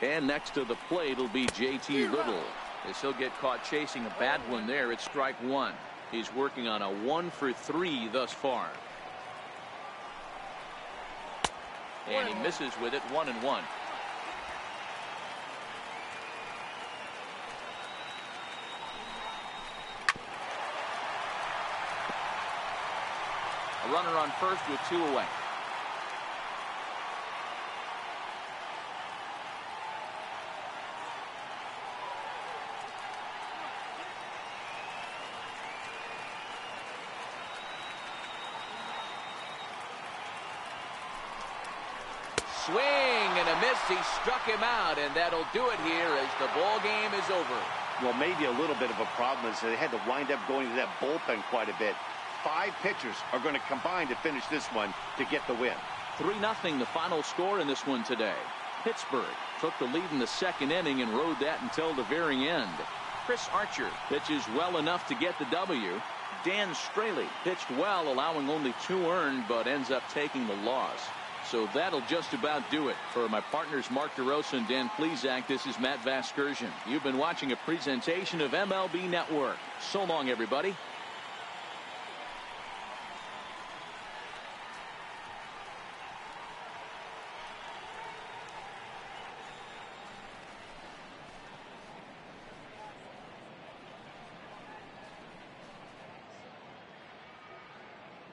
And next to the plate will be JT Little. As he'll get caught chasing a bad one there at strike 1. He's working on a 1 for 3 thus far. And he misses with it, 1-1. A runner on first with 2 away. Swing and a miss. He struck him out, and that'll do it here as the ball game is over. Well, maybe a little bit of a problem is they had to wind up going to that bullpen quite a bit. 5 pitchers are going to combine to finish this one to get the win. 3-0 the final score in this one today. Pittsburgh took the lead in the second inning and rode that until the very end. Chris Archer pitches well enough to get the W. Dan Straley pitched well, allowing only 2 earned, but ends up taking the loss. So that'll just about do it. For my partners Mark DeRosa and Dan Plesac, this is Matt Vasgersian. You've been watching a presentation of MLB Network. So long, everybody.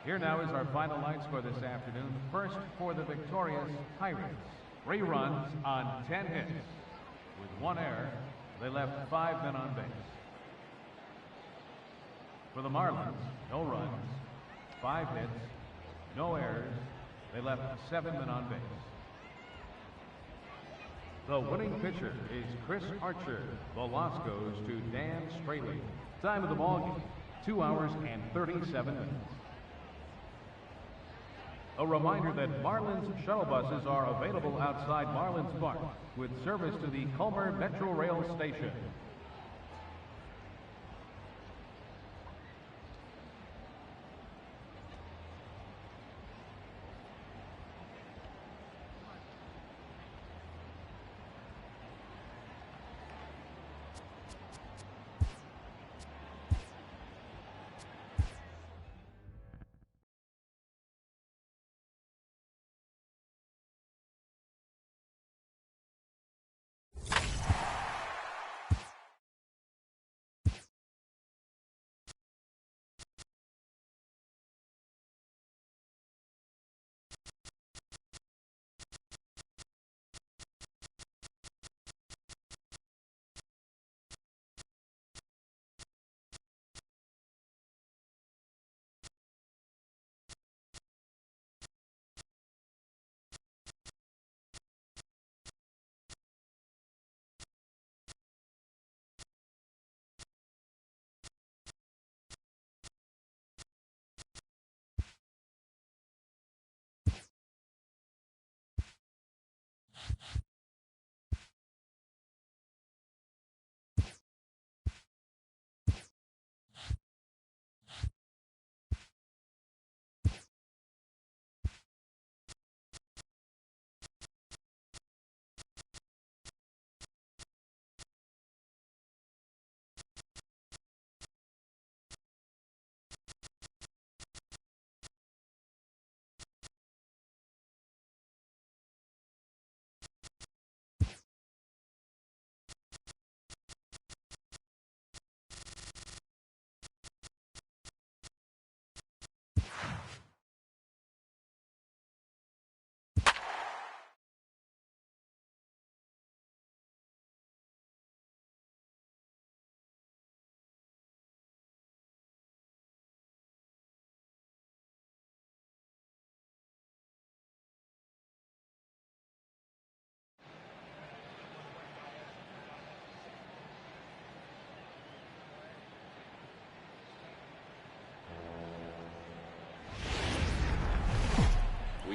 Here now is our final line score this afternoon. First for the victorious Pirates. 3 runs on 10 hits. With 1 error, they left 5 men on base. For the Marlins, no runs, 5 hits, no errors. They left 7 men on base. The winning pitcher is Chris Archer. The loss goes to Dan Straley. Time of the ball game, 2 hours and 37 minutes. A reminder that Marlins shuttle buses are available outside Marlins Park with service to the Culmer Metro Rail Station.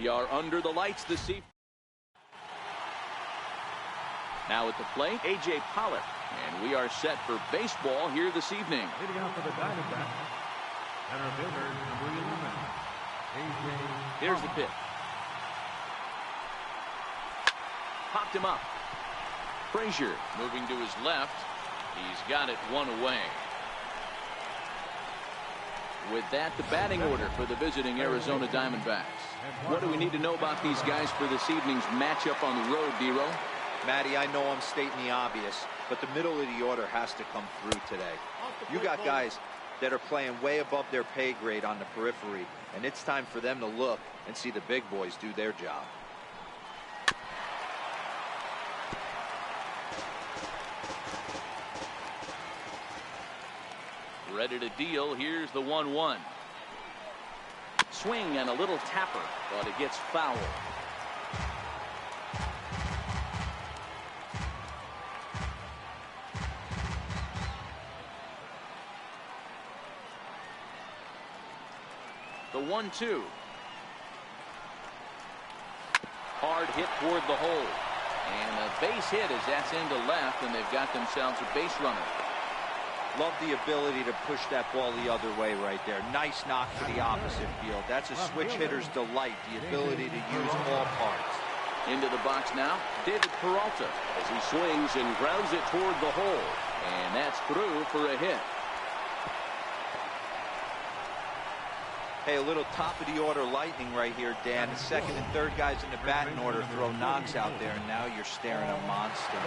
We are under the lights this evening. Now at the plate, A.J. Pollock. And we are set for baseball here this evening. Leading out for the Diamondbacks, center fielder number 11, A.J. Here's the pitch. Popped him up. Frazier moving to his left. He's got it one away. With that, the batting order for the visiting Arizona Diamondbacks. What do we need to know about these guys for this evening's matchup on the road, D-Row? Matty, I know I'm stating the obvious, but the middle of the order has to come through today. You got guys that are playing way above their pay grade on the periphery, and it's time for them to look and see the big boys do their job. Ready to deal. Here's the 1-1. Swing and a little tapper, but it gets foul. The 1-2. Hard hit toward the hole. And a base hit as that's into left, and they've got themselves a base runner. Love the ability to push that ball the other way right there. Nice knock to the opposite field. That's a switch hitter's delight, the ability to use all parts. Into the box now, David Peralta as he swings and grounds it toward the hole. And that's through for a hit. Hey, a little top of the order lightning right here, Dan. The second and third guys in the batting order throw knocks out there, and now you're staring a monster.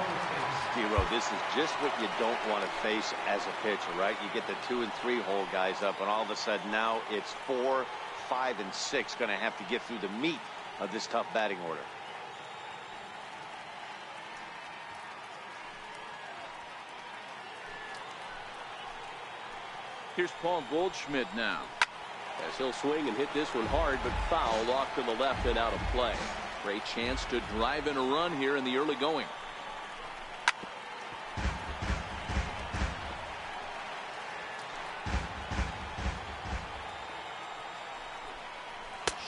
D-Row, this is just what you don't want to face as a pitcher, right? You get the 2 and 3 hole guys up, and all of a sudden now it's 4, 5, and 6 going to have to get through the meat of this tough batting order. Here's Paul Goldschmidt now, as he'll swing and hit this one hard, but foul off to the left and out of play. Great chance to drive in a run here in the early going.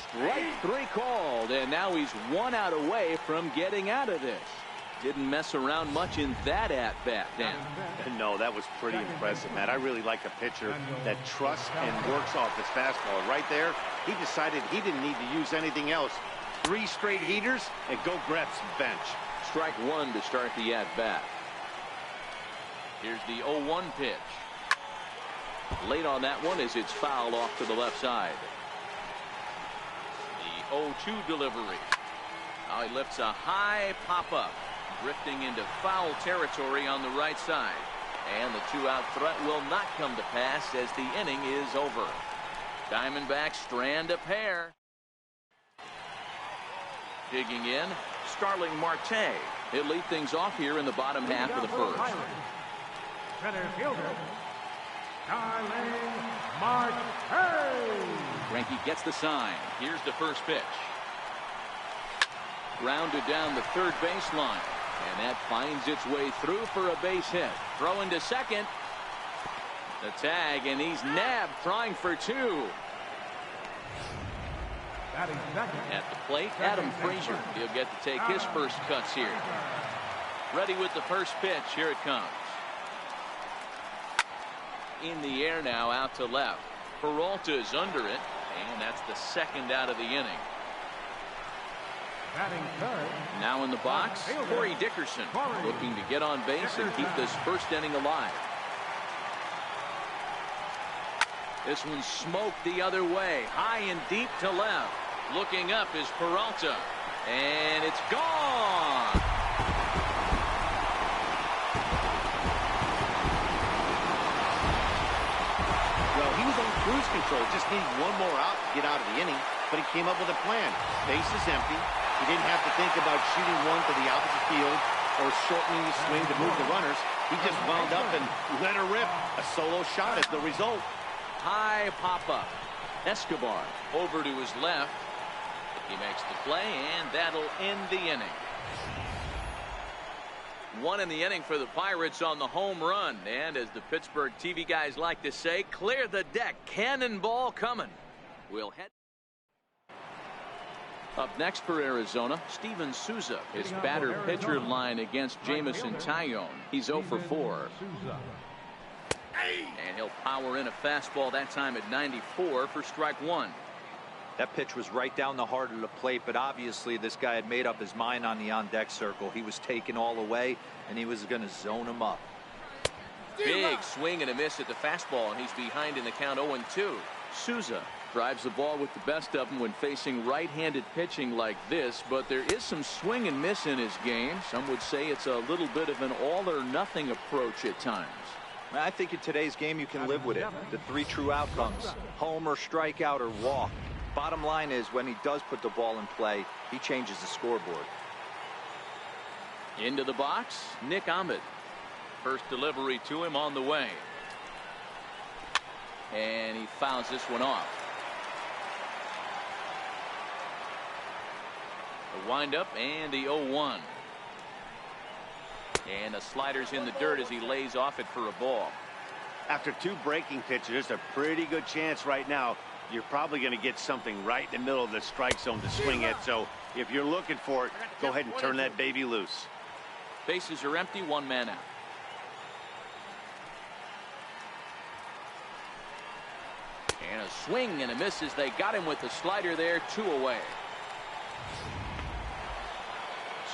Strike 3 called, and now he's 1 out away from getting out of this. Didn't mess around much in that at-bat, Dan. No, that was pretty impressive, Matt. I really like a pitcher that trusts and works off his fastball. Right there, he decided he didn't need to use anything else. 3 straight heaters and go grab some bench. Strike 1 to start the at-bat. Here's the 0-1 pitch. Late on that one as it's fouled off to the left side. The 0-2 delivery. Now he lifts a high pop-up, drifting into foul territory on the right side. And the 2-out threat will not come to pass as the inning is over. Diamondbacks strand a pair. Digging in, Starling Marte. He'll lead things off here in the bottom half of the first. Center fielder, Starling Marte. Greinke gets the sign. Here's the first pitch. Grounded down the third baseline. And that finds its way through for a base hit. Throw into second. The tag, and he's nabbed trying for 2. At the plate, Adam Frazier. He'll get to take his first cuts here. Ready with the first pitch. Here it comes. In the air now, out to left. Peralta is under it, and that's the second out of the inning. Now in the box, Corey Dickerson, looking to get on base and keep this first inning alive. This one's smoked the other way, high and deep to left. Looking up is Peralta, and it's gone. Well, he was on cruise control, just needed one more out to get out of the inning, but he came up with a plan. Base is empty. He didn't have to think about shooting one to the opposite field or shortening the swing to move the runners. He just wound up and let her rip. A solo shot is the result. High pop-up. Escobar over to his left. He makes the play, and that'll end the inning. 1 in the inning for the Pirates on the home run. And as the Pittsburgh TV guys like to say, clear the deck. Cannonball coming. We'll head. Up next for Arizona, Steven Souza. His batter-pitcher line against Jamison Tyone. He's 0 for 4. And he'll power in a fastball that time at 94 for strike one. That pitch was right down the heart of the plate, but obviously this guy had made up his mind on the on-deck circle. He was taken all the way, and he was going to zone him up. Big swing and a miss at the fastball, and he's behind in the count 0-2. Souza drives the ball with the best of them when facing right-handed pitching like this, but there is some swing and miss in his game. Some would say it's a little bit of an all-or-nothing approach at times. I think in today's game you can live with it. The 3 true outcomes: homer, strikeout, or walk. Bottom line is, when he does put the ball in play, he changes the scoreboard. Into the box, Nick Ahmed. First delivery to him on the way. And he fouls this one off. The windup and the 0-1. And the slider's in the dirt as he lays off it for a ball. After 2 breaking pitches, there's a pretty good chance right now you're probably going to get something right in the middle of the strike zone to swing at. So if you're looking for it, go ahead and turn that baby loose. Bases are empty, 1 man out. And a swing and a miss as they got him with the slider there, 2 away.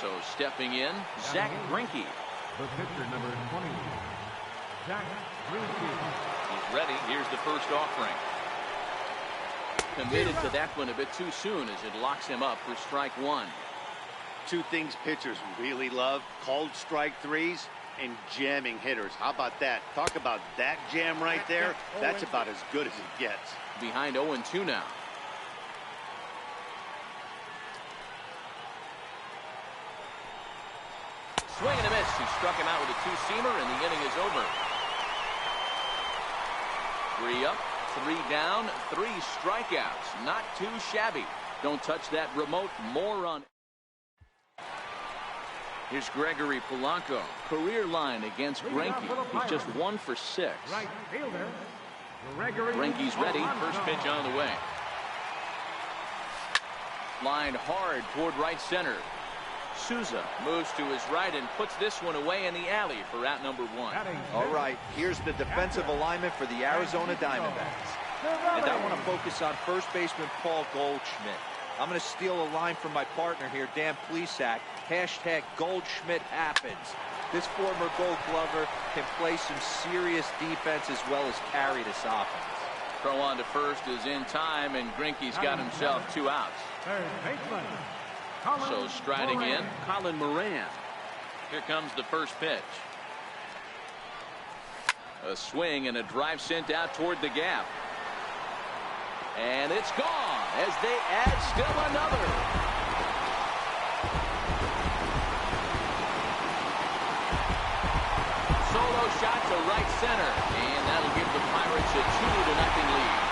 So stepping in, Zach Greinke. The pitcher, number 20, Zach Greinke. He's ready. Here's the first offering. Committed to that one a bit too soon as it locks him up for strike one. 2 things pitchers really love: called strike threes and jamming hitters. How about that? Talk about that jam right there. That's about as good as it gets. Behind 0-2 now. Swing and a miss. He struck him out with a 2-seamer, and the inning is over. 3 up, 3 down, 3 strikeouts. Not too shabby. Don't touch that remote. More on. Here's Gregory Polanco. Career line against Greinke. He's just 1 for 6. Right fielder, Greinke's ready. First pitch on the way. Lined hard toward right center. Souza moves to his right and puts this one away in the alley for out number 1. All right, here's the defensive alignment for the Arizona Diamondbacks. And I want to focus on first baseman Paul Goldschmidt. I'm going to steal a line from my partner here, Dan Plesac. Hashtag Goldschmidt happens. This former Gold Glover can play some serious defense as well as carry this offense. Throw on to first is in time, and Greinke's got himself 2 outs. third baseman, So striding in, Colin Moran. Here comes the first pitch. A swing and a drive sent out toward the gap. And it's gone as they add still another. Solo shot to right center, and that'll give the Pirates a 2-0 lead.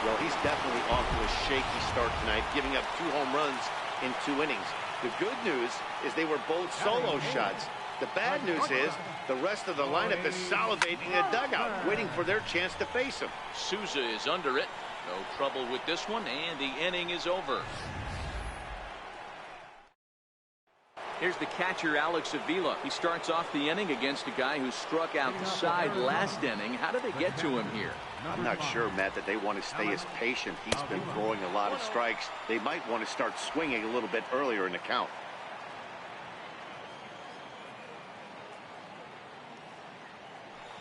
Well, he's definitely off to a shaky start tonight, giving up 2 home runs in 2 innings. The good news is they were both solo shots. The bad news is the rest of the lineup is salivating in the dugout, waiting for their chance to face him. Souza is under it. No trouble with this one, and the inning is over. Here's the catcher, Alex Avila. He starts off the inning against a guy who struck out the side last inning. How did they get to him here? I'm not sure, Matt, that they want to stay as patient. He's been throwing a lot of strikes. They might want to start swinging a little bit earlier in the count.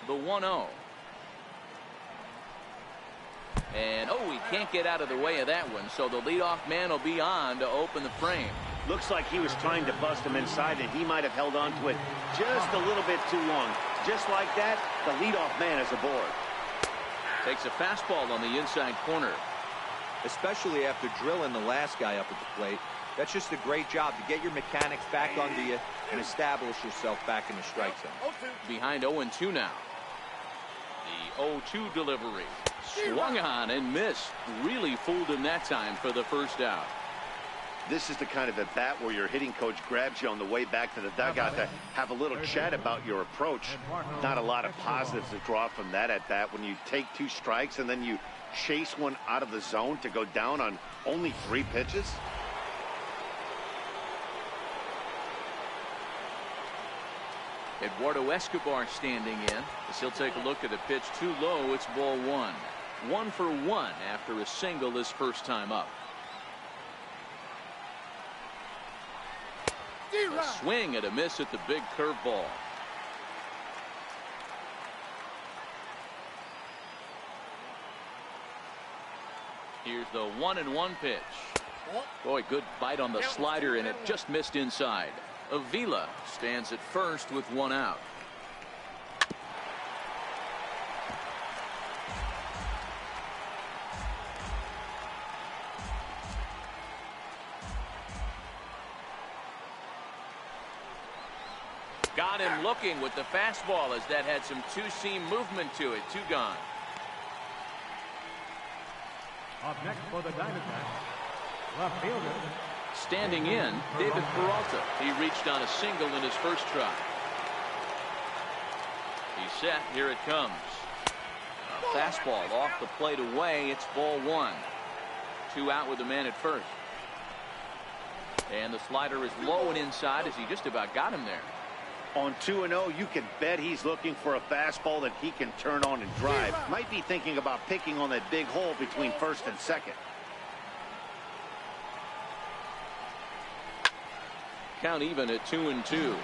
The 1-0. And, he can't get out of the way of that one, so the leadoff man will be on to open the frame. Looks like he was trying to bust him inside, and he might have held on to it just a little bit too long. Just like that, the leadoff man is aboard. Takes a fastball on the inside corner. Especially after drilling the last guy up at the plate. That's just a great job to get your mechanics back under you and establish yourself back in the strike zone. Behind 0-2 now. The 0-2 delivery. Swung on and missed. Really fooled him that time for the first out. This is the kind of at bat where your hitting coach grabs you on the way back to the dugout to have a little chat about your approach. Not a lot of positives to draw from that at bat when you take 2 strikes and then you chase one out of the zone to go down on only 3 pitches? Eduardo Escobar standing in as he'll take a look at a pitch too low. It's ball 1. 1 for 1 after a single his first time up. A swing and a miss at the big curveball. Here's the 1-1 pitch. Boy, good bite on the slider, and it just missed inside. Avila stands at first with 1 out. Got him looking with the fastball as that had some two-seam movement to it. 2 gone. Up next for the Diamondbacks, left fielder. Standing in, David Peralta. He reached on a single in his first try. He's set. Here it comes. A fastball off the plate away. It's ball 1. 2 out with the man at first. And the slider is low and inside as he just about got him there. On 2-0, you can bet he's looking for a fastball that he can turn on and drive. Might be thinking about picking on that big hole between first and second. Count even at 2-2.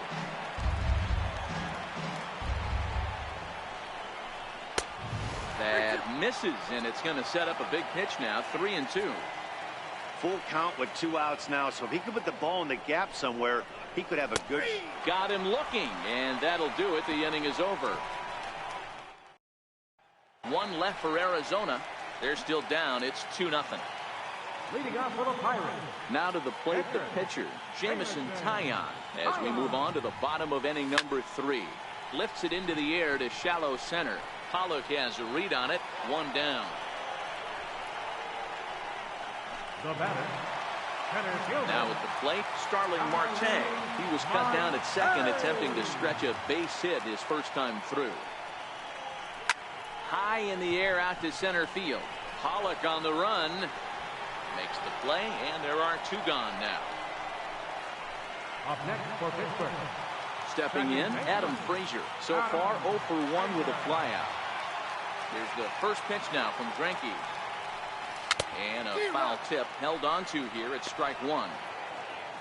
That misses, and it's going to set up a big pitch now. 3-2. Full count with 2 outs now, so if he could put the ball in the gap somewhere, he could have a good. Got him looking, and that'll do it. The inning is over. 1 left for Arizona. They're still down. It's 2-0. Leading off for the Pirates. Now to the plate, the pitcher, Jamison Taillon, as we move on to the bottom of inning number 3. Lifts it into the air to shallow center. Pollock has a read on it. 1 down. The batter, now at the plate, Starling Marte. He was cut down at second, attempting to stretch a base hit his first time through. High in the air out to center field. Pollock on the run. Makes the play, and there are 2 gone now. Up next for Pittsburgh. Stepping in, Adam Frazier. So far, 0 for 1 with a flyout. Here's the first pitch now from Greinke. And a foul tip held on to here at strike 1.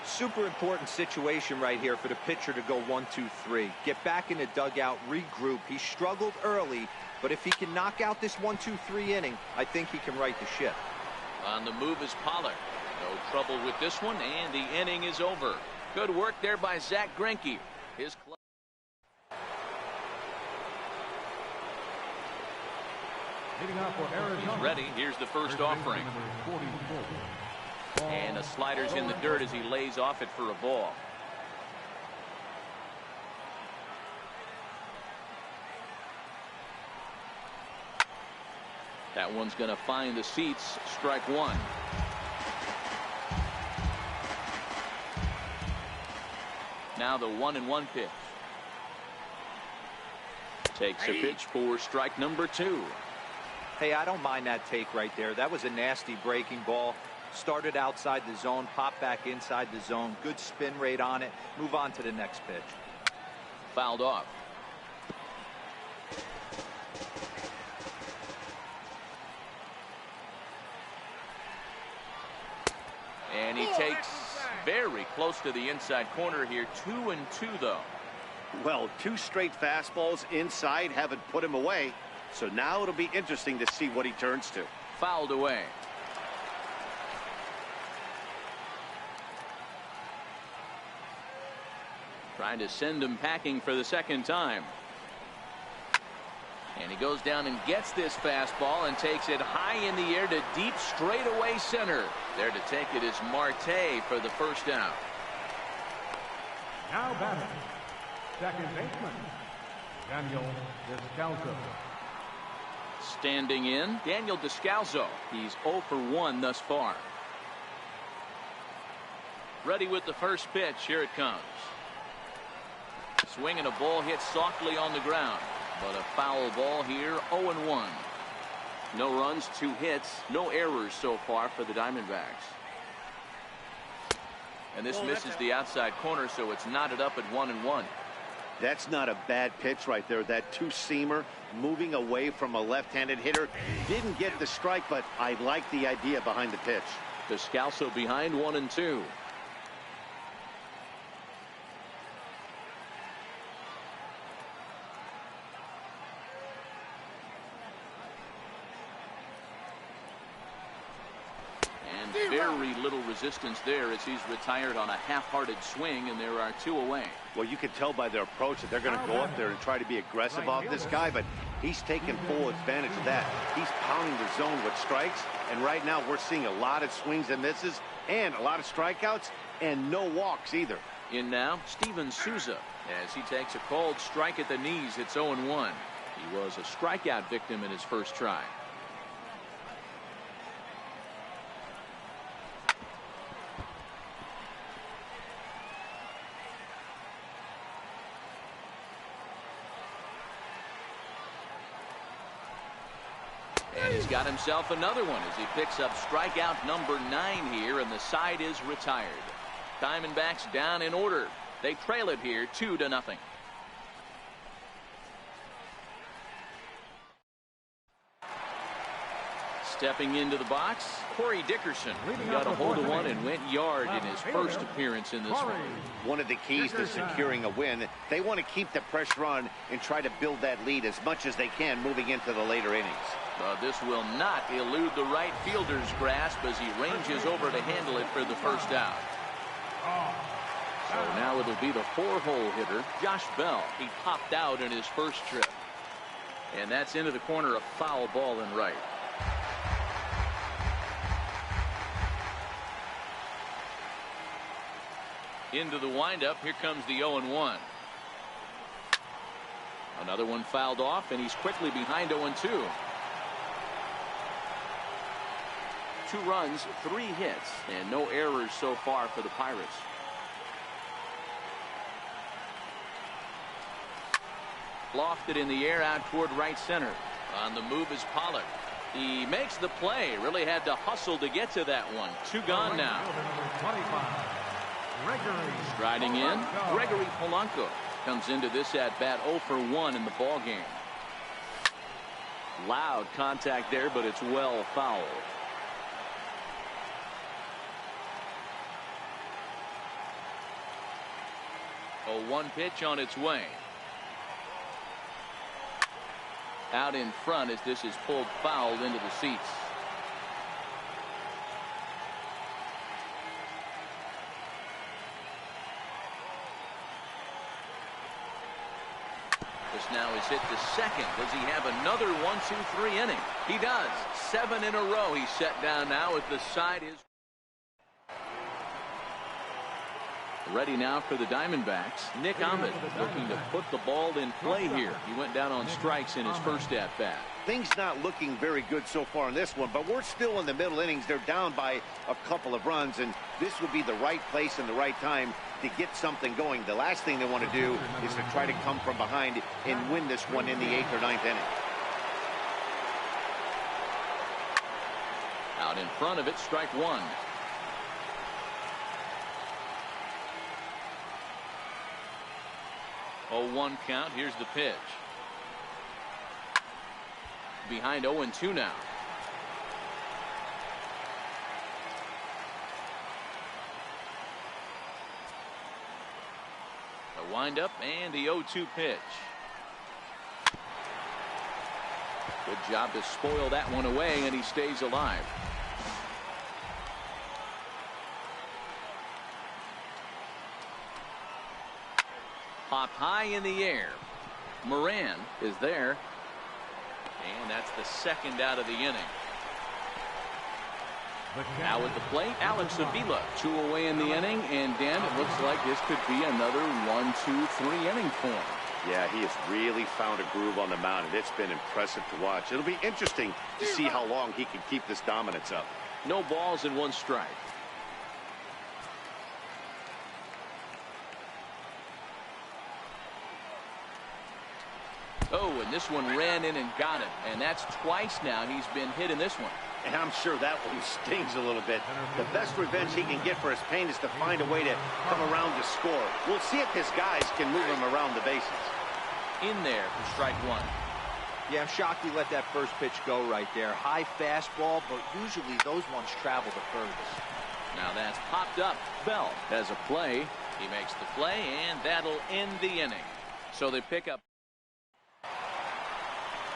Super important situation right here for the pitcher to go 1-2-3. Get back in the dugout, regroup. He struggled early, but if he can knock out this 1-2-3 inning, I think he can right the ship. On the move is Pollock. No trouble with this one, and the inning is over. Good work there by Zach Greinke. His club. He's ready. Here's the first offering. And the slider's in the dirt as he lays off it for a ball. That one's going to find the seats. Strike 1. Now the 1-1 pitch. Takes a pitch for strike number 2. Hey, I don't mind that take right there. That was a nasty breaking ball. Started outside the zone, popped back inside the zone. Good spin rate on it. Move on to the next pitch. Fouled off. And he takes very close to the inside corner here. 2-2 though. Well, 2 straight fastballs inside haven't put him away. So now it'll be interesting to see what he turns to. Fouled away. Trying to send him packing for the second time. And he goes down and gets this fastball and takes it high in the air to deep straightaway center. There to take it is Marte for the first out. Now batting, second baseman, Daniel Descalso. Standing in, Daniel Descalso. He's 0 for 1 thus far. Ready with the first pitch. Here it comes. Swing and a ball hit softly on the ground. But a foul ball here. 0-1. No runs, 2 hits, no errors so far for the Diamondbacks. And this misses the outside corner, so it's knotted up at 1-1. That's not a bad pitch right there. That two-seamer moving away from a left-handed hitter. Didn't get the strike, but I like the idea behind the pitch. Descalso behind 1-2. Very little resistance there as he's retired on a half-hearted swing, and there are 2 away. Well, you can tell by their approach that they're going to go up there and try to be aggressive off this guy, but he's taking full advantage of that. He's pounding the zone with strikes, and right now we're seeing a lot of swings and misses and a lot of strikeouts and no walks either. In now, Steven Souza, as he takes a cold strike at the knees. It's 0-1. He was a strikeout victim in his first try. And he's got himself another one as he picks up strikeout number 9 here, and the side is retired. Diamondbacks down in order. They trail it here 2-0. Stepping into the box, Corey Dickerson. He got a hold of one and went yard in his first appearance in this one. One of the keys to securing a win, they want to keep the pressure on and try to build that lead as much as they can moving into the later innings. This will not elude the right fielder's grasp as he ranges over to handle it for the first out. So now it'll be the 4-hole hitter, Josh Bell. He popped out in his first trip. And that's into the corner, a foul ball in right. Into the windup, here comes the 0-1. Another one fouled off, and he's quickly behind 0-2. 2 runs, 3 hits, and no errors so far for the Pirates. Lofted in the air out toward right center. On the move is Pollock. He makes the play. Really had to hustle to get to that one. 2 gone now. Striding in, Gregory Polanco comes into this at bat 0 for 1 in the ball game. Loud contact there, but it's well fouled. 0-1 pitch on its way. Out in front as this is pulled foul into the seats. This now is hit to second. Does he have another 1-2-3 inning? He does. 7 in a row. He's set down now as the side is ready now for the Diamondbacks. Nick Ahmed looking to put the ball in play here. He went down on strikes in his first at bat. Things not looking very good so far in this one, but we're still in the middle innings. They're down by a couple of runs, and this would be the right place and the right time to get something going. The last thing they want to do is to try to come from behind and win this one in the 8th or 9th inning. Out in front of it, strike 1. 0-1 count. Here's the pitch. Behind 0-2 now. A windup and the 0-2 pitch. Good job to spoil that one away, and he stays alive. Popped high in the air. Moran is there. And that's the second out of the inning. Now at the plate, Alex Avila. 2 away in the inning, and Dan, it looks like this could be another 1-2-3 inning for him. Yeah, he has really found a groove on the mound, and it's been impressive to watch. It'll be interesting to see how long he can keep this dominance up. No balls and 1 strike. Oh, and this one ran in and got it. And that's twice now he's been hit in this one. And I'm sure that one stings a little bit. The best revenge he can get for his pain is to find a way to come around to score. We'll see if his guys can move him around the bases. In there for strike one. Yeah, I'm shocked he let that first pitch go right there. High fastball, but usually those ones travel the furthest. Now that's popped up. Bell has a play. He makes the play, and that'll end the inning. So they pick up.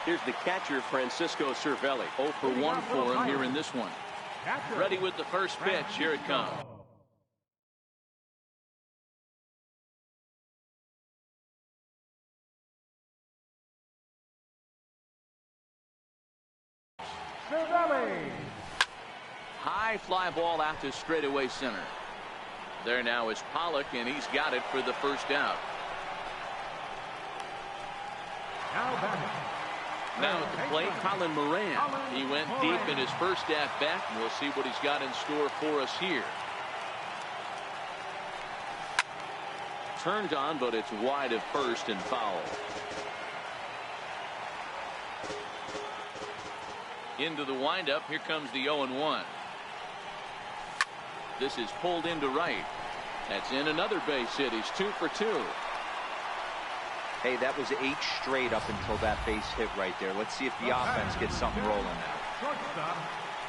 Here's the catcher, Francisco Cervelli. 0 for 1 for him here in this one. Ready with the first pitch. Here it comes. High fly ball out to straightaway center. There now is Pollock, and he's got it for the first out. Now at the plate, Colin Moran. He went deep in his first at-bat, and we'll see what he's got in store for us here. Turned on, but it's wide of first and foul. Into the windup. Here comes the 0-1. This is pulled into right. That's in another base hit. He's 2 for 2. Hey, that was 8 straight up until that base hit right there. Let's see if the offense gets something rolling now.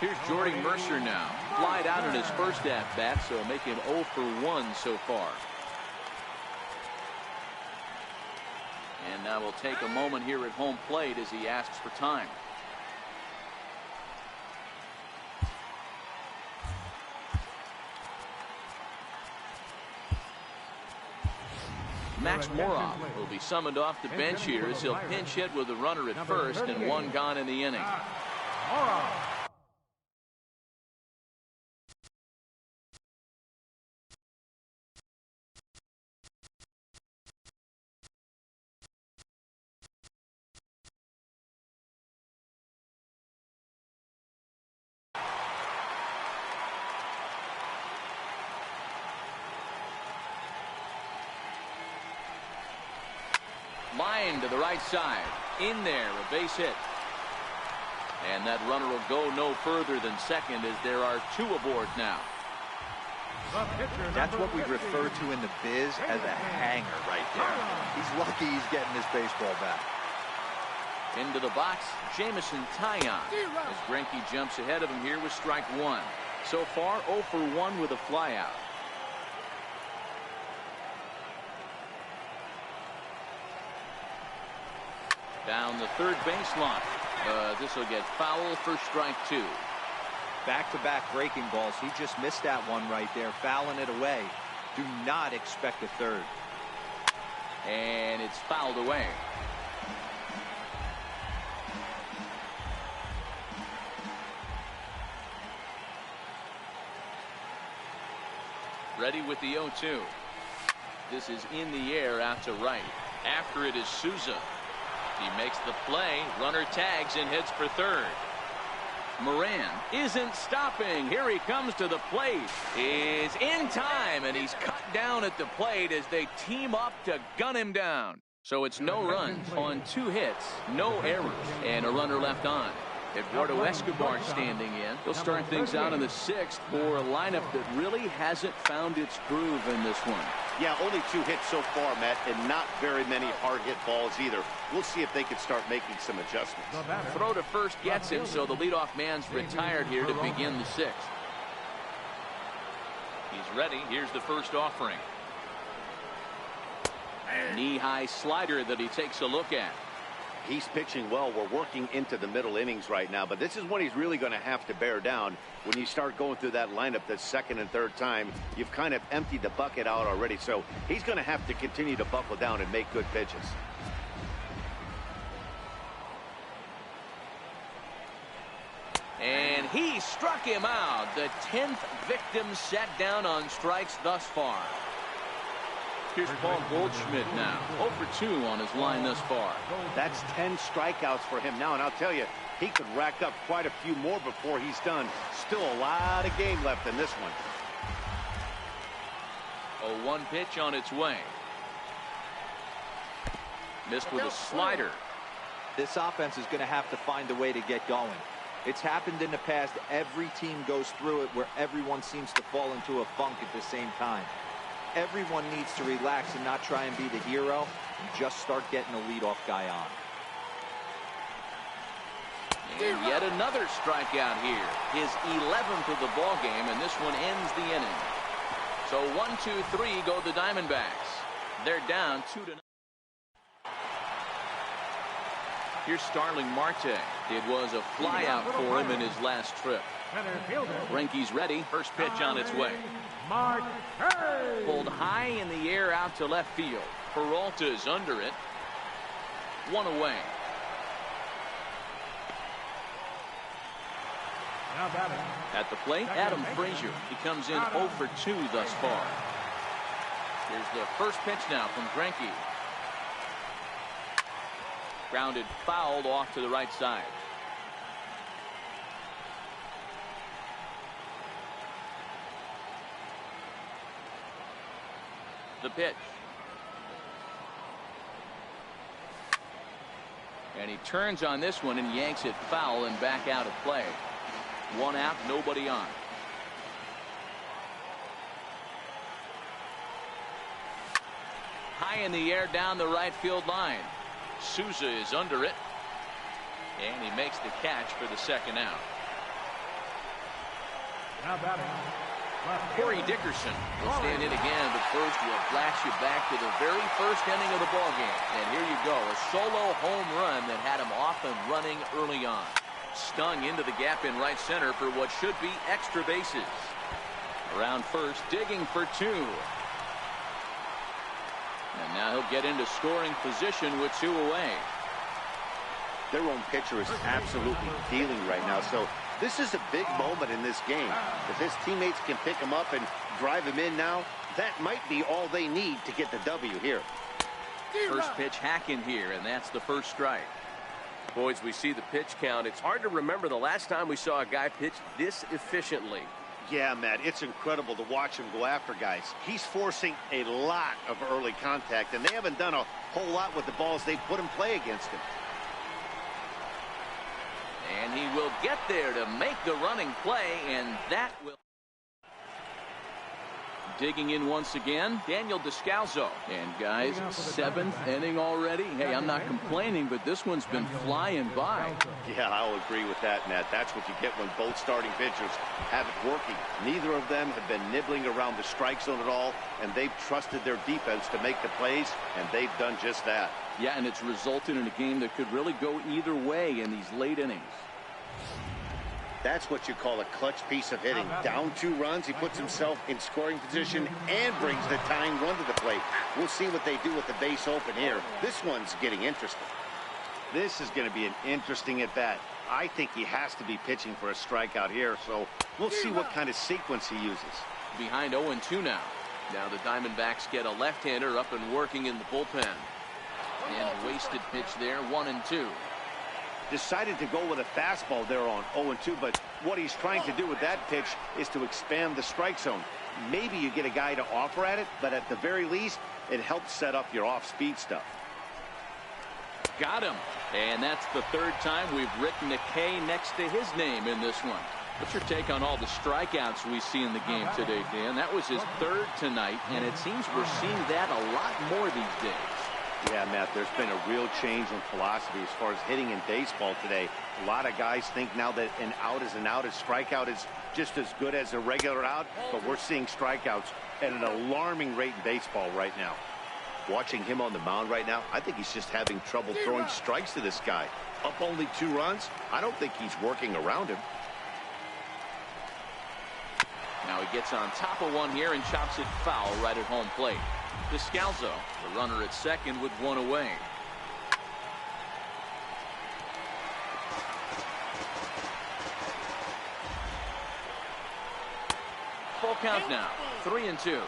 Here's Jordy Mercer now. Flied out in his first at-bat, so make him 0 for 1 so far. And now we'll take a moment here at home plate as he asks for time. Max Moroff will be summoned off the bench here as he'll pinch hit with a runner at first and 1 gone in the inning. Line to the right side. In there, a base hit. And that runner will go no further than second as there are 2 aboard now. That's what we refer to in the biz as a hanger right there. He's lucky he's getting this baseball back. Into the box, Jamison Taillon. As Greinke jumps ahead of him here with strike 1. So far, 0 for 1 with a flyout. Down the third baseline. This will get foul for strike 2. Back-to-back breaking balls. He just missed that one right there, fouling it away. Do not expect a third. And it's fouled away. Ready with the 0-2. This is in the air out to right. After it is Souza. He makes the play. Runner tags and heads for third. Moran isn't stopping. Here he comes to the plate. Is in time, and he's cut down at the plate as they team up to gun him down. So it's no runs on 2 hits, no errors, and a runner left on. Eduardo Escobar standing in. He'll start things out in the 6th for a lineup that really hasn't found its groove in this one. Yeah, only 2 hits so far, Matt, and not very many hard hit balls either. We'll see if they can start making some adjustments. Throw to first gets him, so the leadoff man's retired here to begin the 6th. He's ready. Here's the first offering. Knee-high slider that he takes a look at. He's pitching well. We're working into the middle innings right now, but this is when he's really going to have to bear down. When you start going through that lineup the second and third time, you've kind of emptied the bucket out already, so he's going to have to continue to buckle down and make good pitches. And he struck him out. The 10th victim set down on strikes thus far. Here's Paul Goldschmidt now. 0 for 2 on his line thus far. That's 10 strikeouts for him now, and I'll tell you, he could rack up quite a few more before he's done. Still a lot of game left in this one. A 1 pitch on its way. Missed with a slider. This offense is going to have to find a way to get going. It's happened in the past. Every team goes through it where everyone seems to fall into a funk at the same time. Everyone needs to relax and not try and be the hero and just start getting the leadoff guy on. And yet another strikeout here. His 11th of the ball game, and this one ends the inning. So 1-2-3 go the Diamondbacks. They're down 2-0. Here's Starling Marte. It was a flyout for him in his last trip. Greinke's ready. First pitch on its way. Pulled high in the air out to left field. Peralta's under it. One away. At the plate, Adam Frazier. He comes in 0 for 2 thus far. Here's the first pitch now from Greinke. Grounded fouled off to the right side. The pitch. And he turns on this one and yanks it foul and back out of play. 1 out, nobody on. High in the air down the right field line. Souza is under it. And he makes the catch for the second out. Corey Dickerson will stand in again, but first we'll flash you back to the very first inning of the ballgame. And here you go, a solo home run that had him off and running early on. Stung into the gap in right center for what should be extra bases. Around first, digging for 2. And now he'll get into scoring position with 2 away. Their own pitcher is absolutely feeling right now, so this is a big moment in this game. If his teammates can pick him up and drive him in now, that might be all they need to get the W here. First pitch hacking here, and that's the first strike. Boys, we see the pitch count. It's hard to remember the last time we saw a guy pitch this efficiently. Yeah, Matt, it's incredible to watch him go after guys. He's forcing a lot of early contact, and they haven't done a whole lot with the balls they've put in play against him. And he will get there to make the running play, and that will... Digging in once again, Daniel Descalso. And guys, 7th inning already. Hey, I'm not complaining, but this one's been flying by. Yeah, I'll agree with that, Matt. That's what you get when both starting pitchers have it working. Neither of them have been nibbling around the strike zone at all, and they've trusted their defense to make the plays, and they've done just that. Yeah, and it's resulted in a game that could really go either way in these late innings. That's what you call a clutch piece of hitting. Down 2 runs, he puts himself in scoring position and brings the tying run to the plate. We'll see what they do with the base open here. This one's getting interesting. This is going to be an interesting at bat. I think he has to be pitching for a strikeout here, so we'll see what kind of sequence he uses. Behind 0-2 now. Now the Diamondbacks get a left-hander up and working in the bullpen. And a wasted pitch there, 1-2. Decided to go with a fastball there on 0-2, but what he's trying to do with that pitch is to expand the strike zone. Maybe you get a guy to offer at it, but at the very least, it helps set up your off-speed stuff. Got him. And that's the 3rd time we've written a K next to his name in this one. What's your take on all the strikeouts we see in the game today, Dan? That was his 3rd tonight, and it seems we're seeing that a lot more these days. Yeah, Matt, there's been a real change in philosophy as far as hitting in baseball today. A lot of guys think now that an out is an out, a strikeout is just as good as a regular out, but we're seeing strikeouts at an alarming rate in baseball right now. Watching him on the mound right now, I think he's just having trouble throwing strikes to this guy. Up only 2 runs, I don't think he's working around him. Now he gets on top of one here and chops it foul right at home plate. Descalso, the runner at second with 1 away. Full count now, 3-2.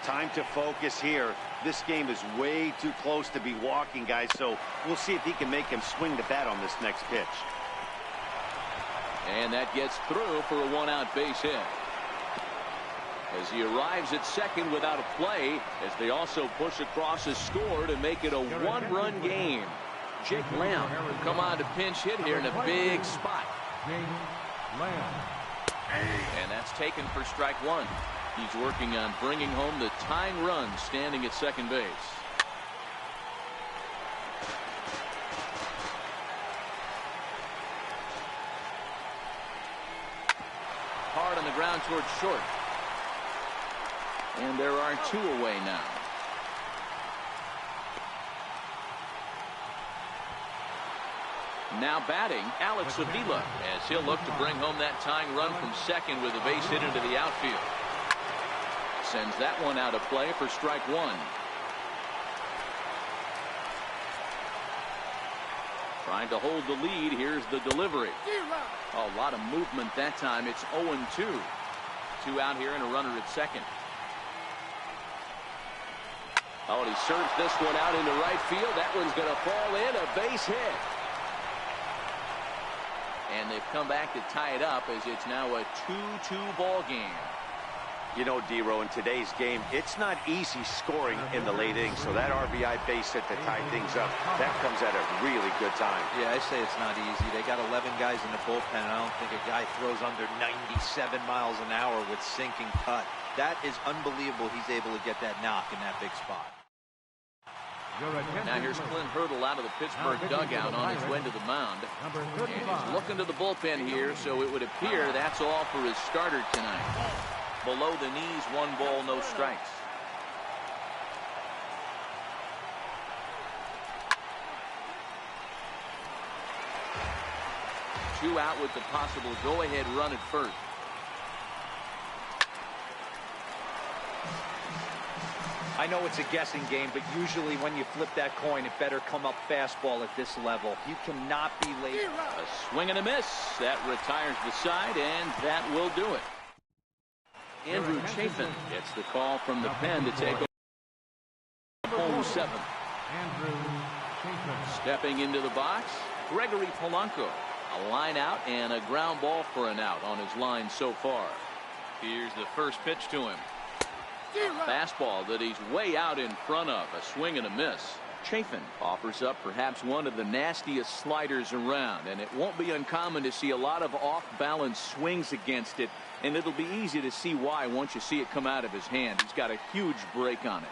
Time to focus here. This game is way too close to be walking, guys, so we'll see if he can make him swing the bat on this next pitch. And that gets through for a 1-out base hit. As he arrives at second without a play, as they also push across a score to make it a 1-run game. Jake Lamb will come on to pinch hit here in a big spot. And that's taken for strike one. He's working on bringing home the tying run standing at second base. Hard on the ground towards short. And there are two away now. Now batting, Alex Avila, as he'll look to bring home that tying run from second with a base hit into the outfield. Sends that one out of play for strike one. Trying to hold the lead. Here's the delivery. A lot of movement that time. It's 0-2. Two out here and a runner at second. Oh, and he serves this one out into right field. That one's going to fall in. A base hit. And they've come back to tie it up as it's now a 2-2 ball game. You know, D-Row, in today's game, it's not easy scoring in the late innings, so that RBI base hit to tie things up, that comes at a really good time. Yeah, I say it's not easy. They got 11 guys in the bullpen, and I don't think a guy throws under 97 miles an hour with sinking cut. That is unbelievable he's able to get that knock in that big spot. Now here's Clint Hurdle out of the Pittsburgh dugout on his way to the mound. And he's looking to the bullpen here, so it would appear that's all for his starter tonight. Below the knees, 1 ball, no strikes. Two out with the possible go-ahead run at first. I know it's a guessing game, but usually when you flip that coin, it better come up fastball at this level. You cannot be late. A swing and a miss. That retires the side, and that will do it. Andrew Chafin gets the call from the pen to take home 7. Stepping into the box, Gregory Polanco. A line out and a ground ball for an out on his line so far. Here's the first pitch to him. A fastball that he's way out in front of. A swing and a miss. Chafin offers up perhaps one of the nastiest sliders around, and it won't be uncommon to see a lot of off-balance swings against it, and it'll be easy to see why once you see it come out of his hand. He's got a huge break on it.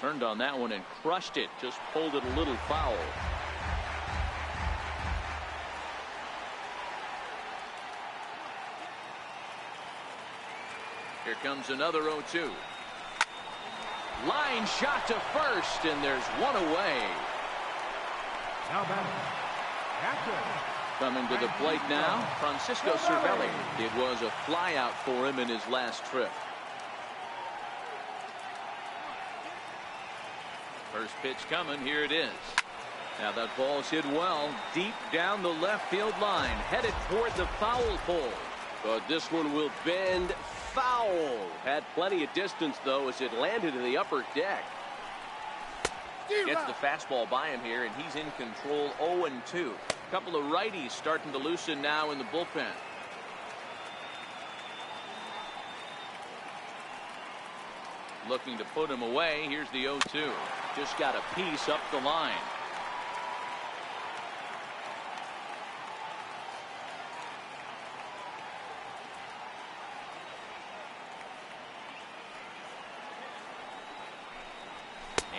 Turned on that one and crushed it. Just pulled it a little foul. Here comes another 0-2. Line shot to first, and there's one away. Coming to the plate now, Francisco Cervelli. It was a flyout for him in his last trip. First pitch coming. Here it is. Now that ball's hit well deep down the left field line, headed toward the foul pole. But this one will bend foul. Had plenty of distance, though, as it landed in the upper deck. Gets the fastball by him here, and he's in control. 0-2. A couple of righties starting to loosen now in the bullpen. Looking to put him away. Here's the 0-2. Just got a piece up the line.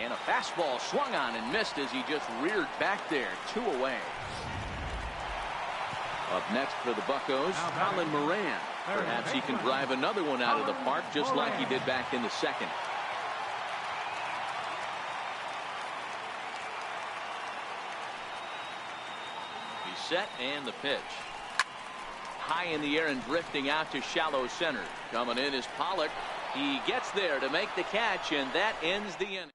And a fastball swung on and missed as he just reared back there. 2 away. Up next for the Buccos, Colin Moran. Perhaps he can drive another one out of the park just like he did back in the second. He's set and the pitch. High in the air and drifting out to shallow center. Coming in is Pollock. He gets there to make the catch, and that ends the inning.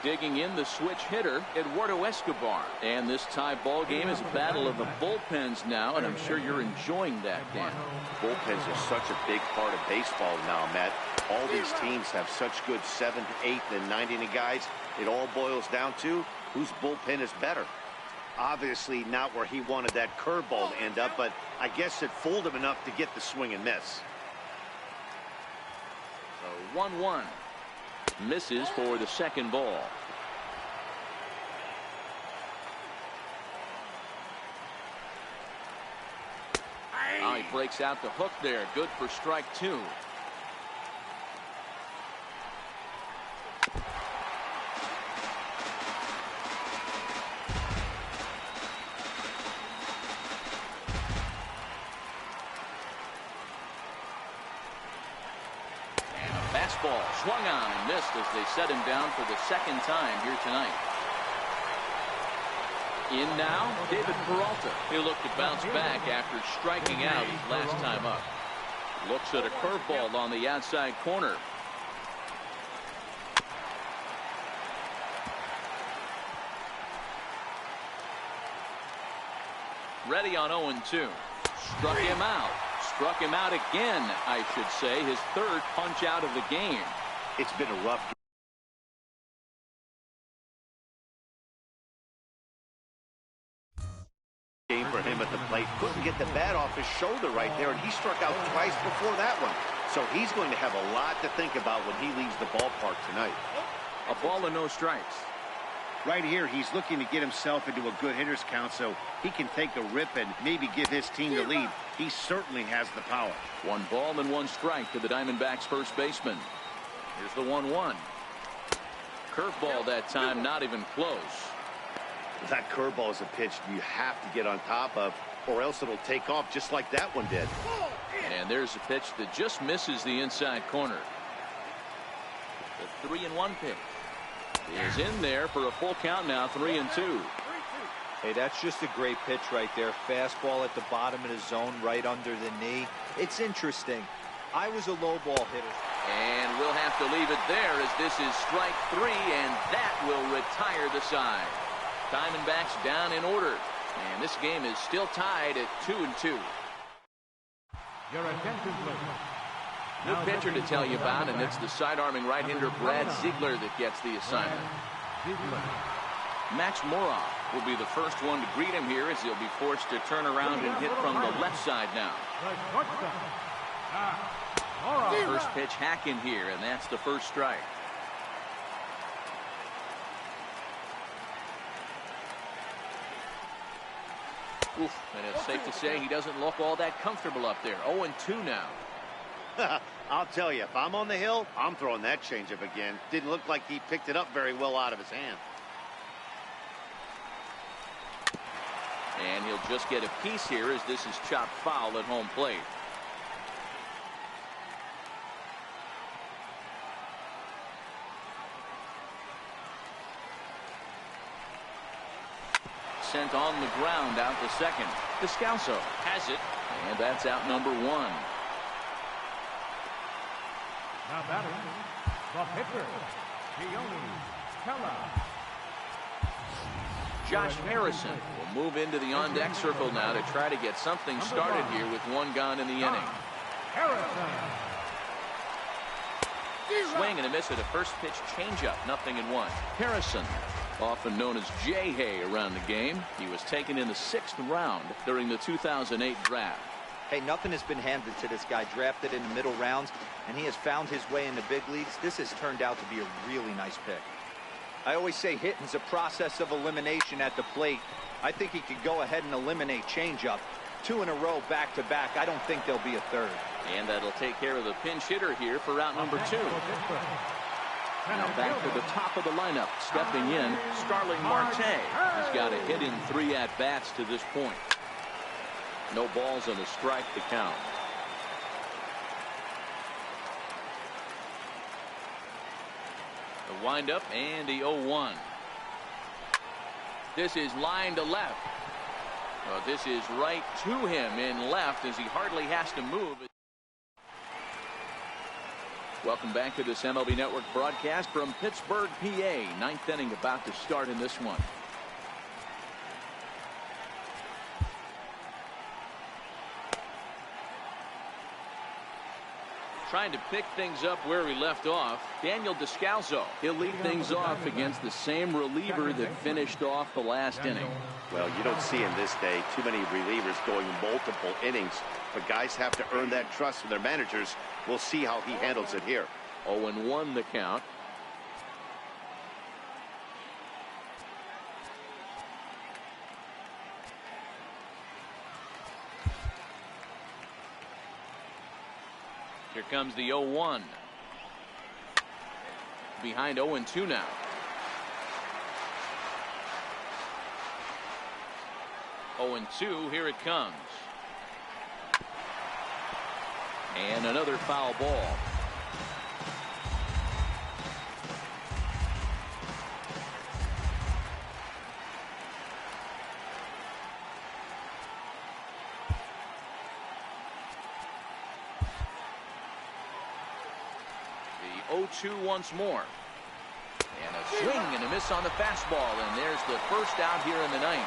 Digging in the switch hitter, Eduardo Escobar. And this tie ball game is a battle of the bullpens now, and I'm sure you're enjoying that, Dan. Bullpens are such a big part of baseball now, Matt. All these teams have such good 7th, 8th, and 9th inning guys. It all boils down to whose bullpen is better. Obviously not where he wanted that curveball to end up, but I guess it fooled him enough to get the swing and miss. So 1-1. Misses for the second ball. Oh, he breaks out the hook there. Good for strike 2. Fastball swung on and missed as they set him down for the second time here tonight. In now, David Peralta. He'll look to bounce back after striking out his last time up. Looks at a curveball on the outside corner. Ready on 0-2. Struck him out. Struck him out again, I should say. His third punch out of the game. It's been a rough game for him at the plate. Couldn't get the bat off his shoulder right there, and he struck out twice before that one. So he's going to have a lot to think about when he leaves the ballpark tonight. A ball and no strikes. Right here, he's looking to get himself into a good hitter's count so he can take a rip and maybe give his team the lead. He certainly has the power. 1 ball and 1 strike to the Diamondbacks first baseman. Here's the 1-1. Curveball that time, not even close. That curveball is a pitch you have to get on top of, or else it'll take off just like that one did. And there's a pitch that just misses the inside corner. The 3-1 pitch is in there for a full count now. 3-2. Hey, that's just a great pitch right there. Fastball at the bottom of the zone, right under the knee. It's interesting. I was a low ball hitter. And we'll have to leave it there as this is strike 3, and that will retire the side. Diamondbacks down in order, and this game is still tied at 2-2. Your attention, please. New pitcher to tell you about, and it's the side-arming right-hander Brad Ziegler that gets the assignment. Max Moroff will be the first one to greet him here as he'll be forced to turn around and hit from the left side now. First pitch hack in here, and that's the first strike. Oof, and it's safe to say he doesn't look all that comfortable up there. 0-2 now. I'll tell you, if I'm on the hill, I'm throwing that changeup again. Didn't look like he picked it up very well out of his hand. And he'll just get a piece here as this is chopped foul at home plate. Sent on the ground out to second. Descalso has it, and that's out number 1. Now batting, the pitcher, Josh Harrison will move into the on-deck circle now to try to get something started here with 1 gone in the inning. Swing and a miss at a first pitch changeup, 0-1. Harrison, often known as J-Hay around the game. He was taken in the 6th round during the 2008 draft. Hey, nothing has been handed to this guy. Drafted in the middle rounds, and he has found his way in the big leagues. This has turned out to be a really nice pick. I always say hitting's a process of elimination at the plate. I think he could go ahead and eliminate changeup. 2 in a row back-to-back. I don't think there'll be a third. And that'll take care of the pinch hitter here for out number 2. Now back to the top of the lineup. Stepping in, Starling Marte. He's got a hit in 3 at-bats to this point. No balls and a strike to count. The windup and the 0-1. This is line to left. This is right to him in left as he hardly has to move. Welcome back to this MLB Network broadcast from Pittsburgh, PA. 9th inning about to start in this one. Trying to pick things up where he left off, Daniel Descalso. He'll lead things off against the same reliever that finished off the last inning. Well, you don't see in this day too many relievers going multiple innings, but guys have to earn that trust from their managers. We'll see how he handles it here. 0-1 the count. Here comes the 0-1. Behind 0-2 now. Oh, and 2, here it comes. And another foul ball. The 0-2 once more. And a swing and a miss on the fastball, and there's the first out here in the ninth.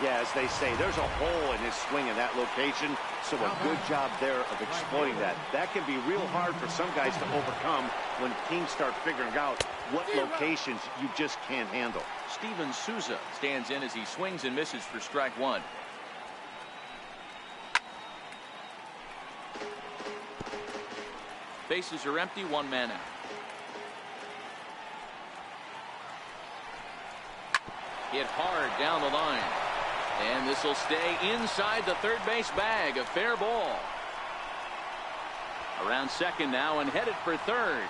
Yeah, as they say, there's a hole in his swing in that location, so a good job there of exploiting that. That can be real hard for some guys to overcome when teams start figuring out what locations you just can't handle. Steven Souza stands in as he swings and misses for strike one. Bases are empty, one man out. Hit hard down the line. And this will stay inside the third base bag. A fair ball. Around second now and headed for third.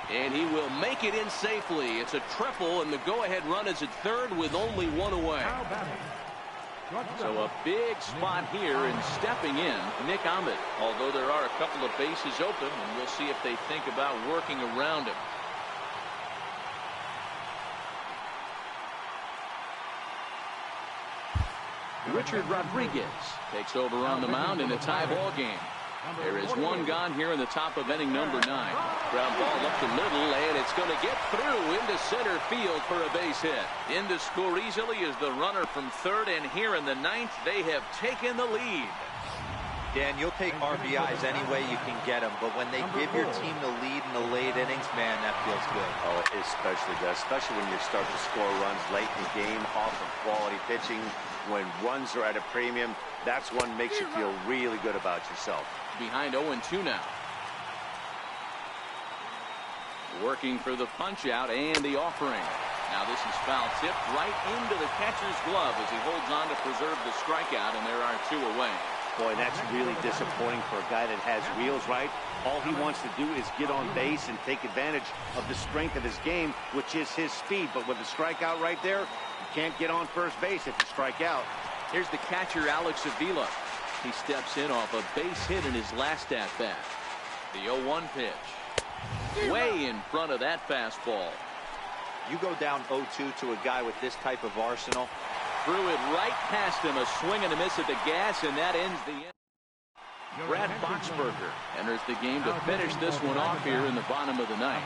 And he will make it in safely. It's a triple, and the go-ahead run is at third with only one away. So a big spot here, and stepping in, Nick Ahmed. Although there are a couple of bases open, and we'll see if they think about working around him. Richard Rodriguez takes over on the mound in a tie ball game. There is one gone here in the top of inning number 9. Ground ball up the middle, and it's going to get through into center field for a base hit. In to score easily is the runner from third, and here in the ninth, they have taken the lead. Dan, you'll take RBIs any way you can get them, but when they give your team the lead in the late innings, man, that feels good. Oh, it especially does, especially when you start to score runs late in the game off of quality pitching. When runs are at a premium, that's one makes you feel really good about yourself. Behind 0-2 now. Working for the punch out and the offering. Now this is foul tipped right into the catcher's glove as he holds on to preserve the strikeout, and there are 2 away. Boy, that's really disappointing for a guy that has wheels, right? All he wants to do is get on base and take advantage of the strength of his game, which is his speed. But with a strikeout right there, you can't get on first base if you strike out. Here's the catcher, Alex Avila. He steps in off a base hit in his last at-bat. The 0-1 pitch. Way in front of that fastball. You go down 0-2 to a guy with this type of arsenal. Threw it right past him. A swing and a miss at the gas, and that ends the inning. Brad Boxberger enters the game to finish this one off here in the bottom of the ninth.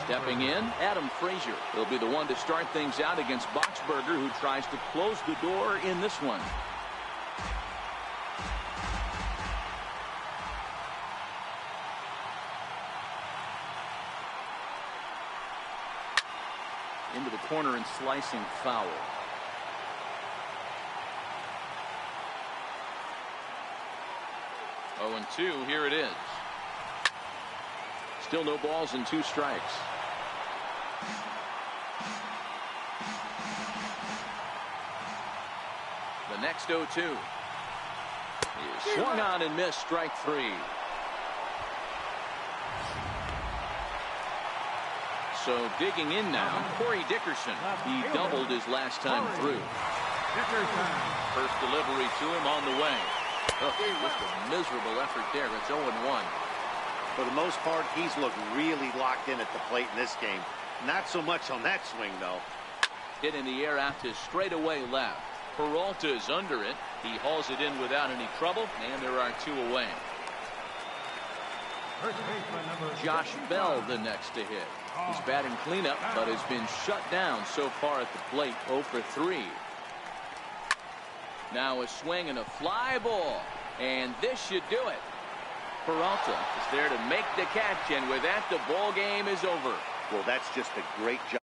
Stepping in, Adam Frazier will be the one to start things out against Boxberger, who tries to close the door in this one. Into the corner and slicing foul. Oh, and 2, here it is. Still no balls and 2 strikes. The next 0-2 is swung on and missed, strike 3. So digging in now, Corey Dickerson. He doubled his last time through. First delivery to him on the way. Oh, just a miserable effort there. It's 0-1. For the most part, he's looked really locked in at the plate in this game. Not so much on that swing, though. Hit in the air out to straightaway left. Peralta is under it. He hauls it in without any trouble, and there are 2 away. Josh Bell the next to hit. He's batting cleanup, but has been shut down so far at the plate. 0 for 3. Now a swing and a fly ball. And this should do it. Peralta is there to make the catch, and with that, the ball game is over. Well, that's just a great job.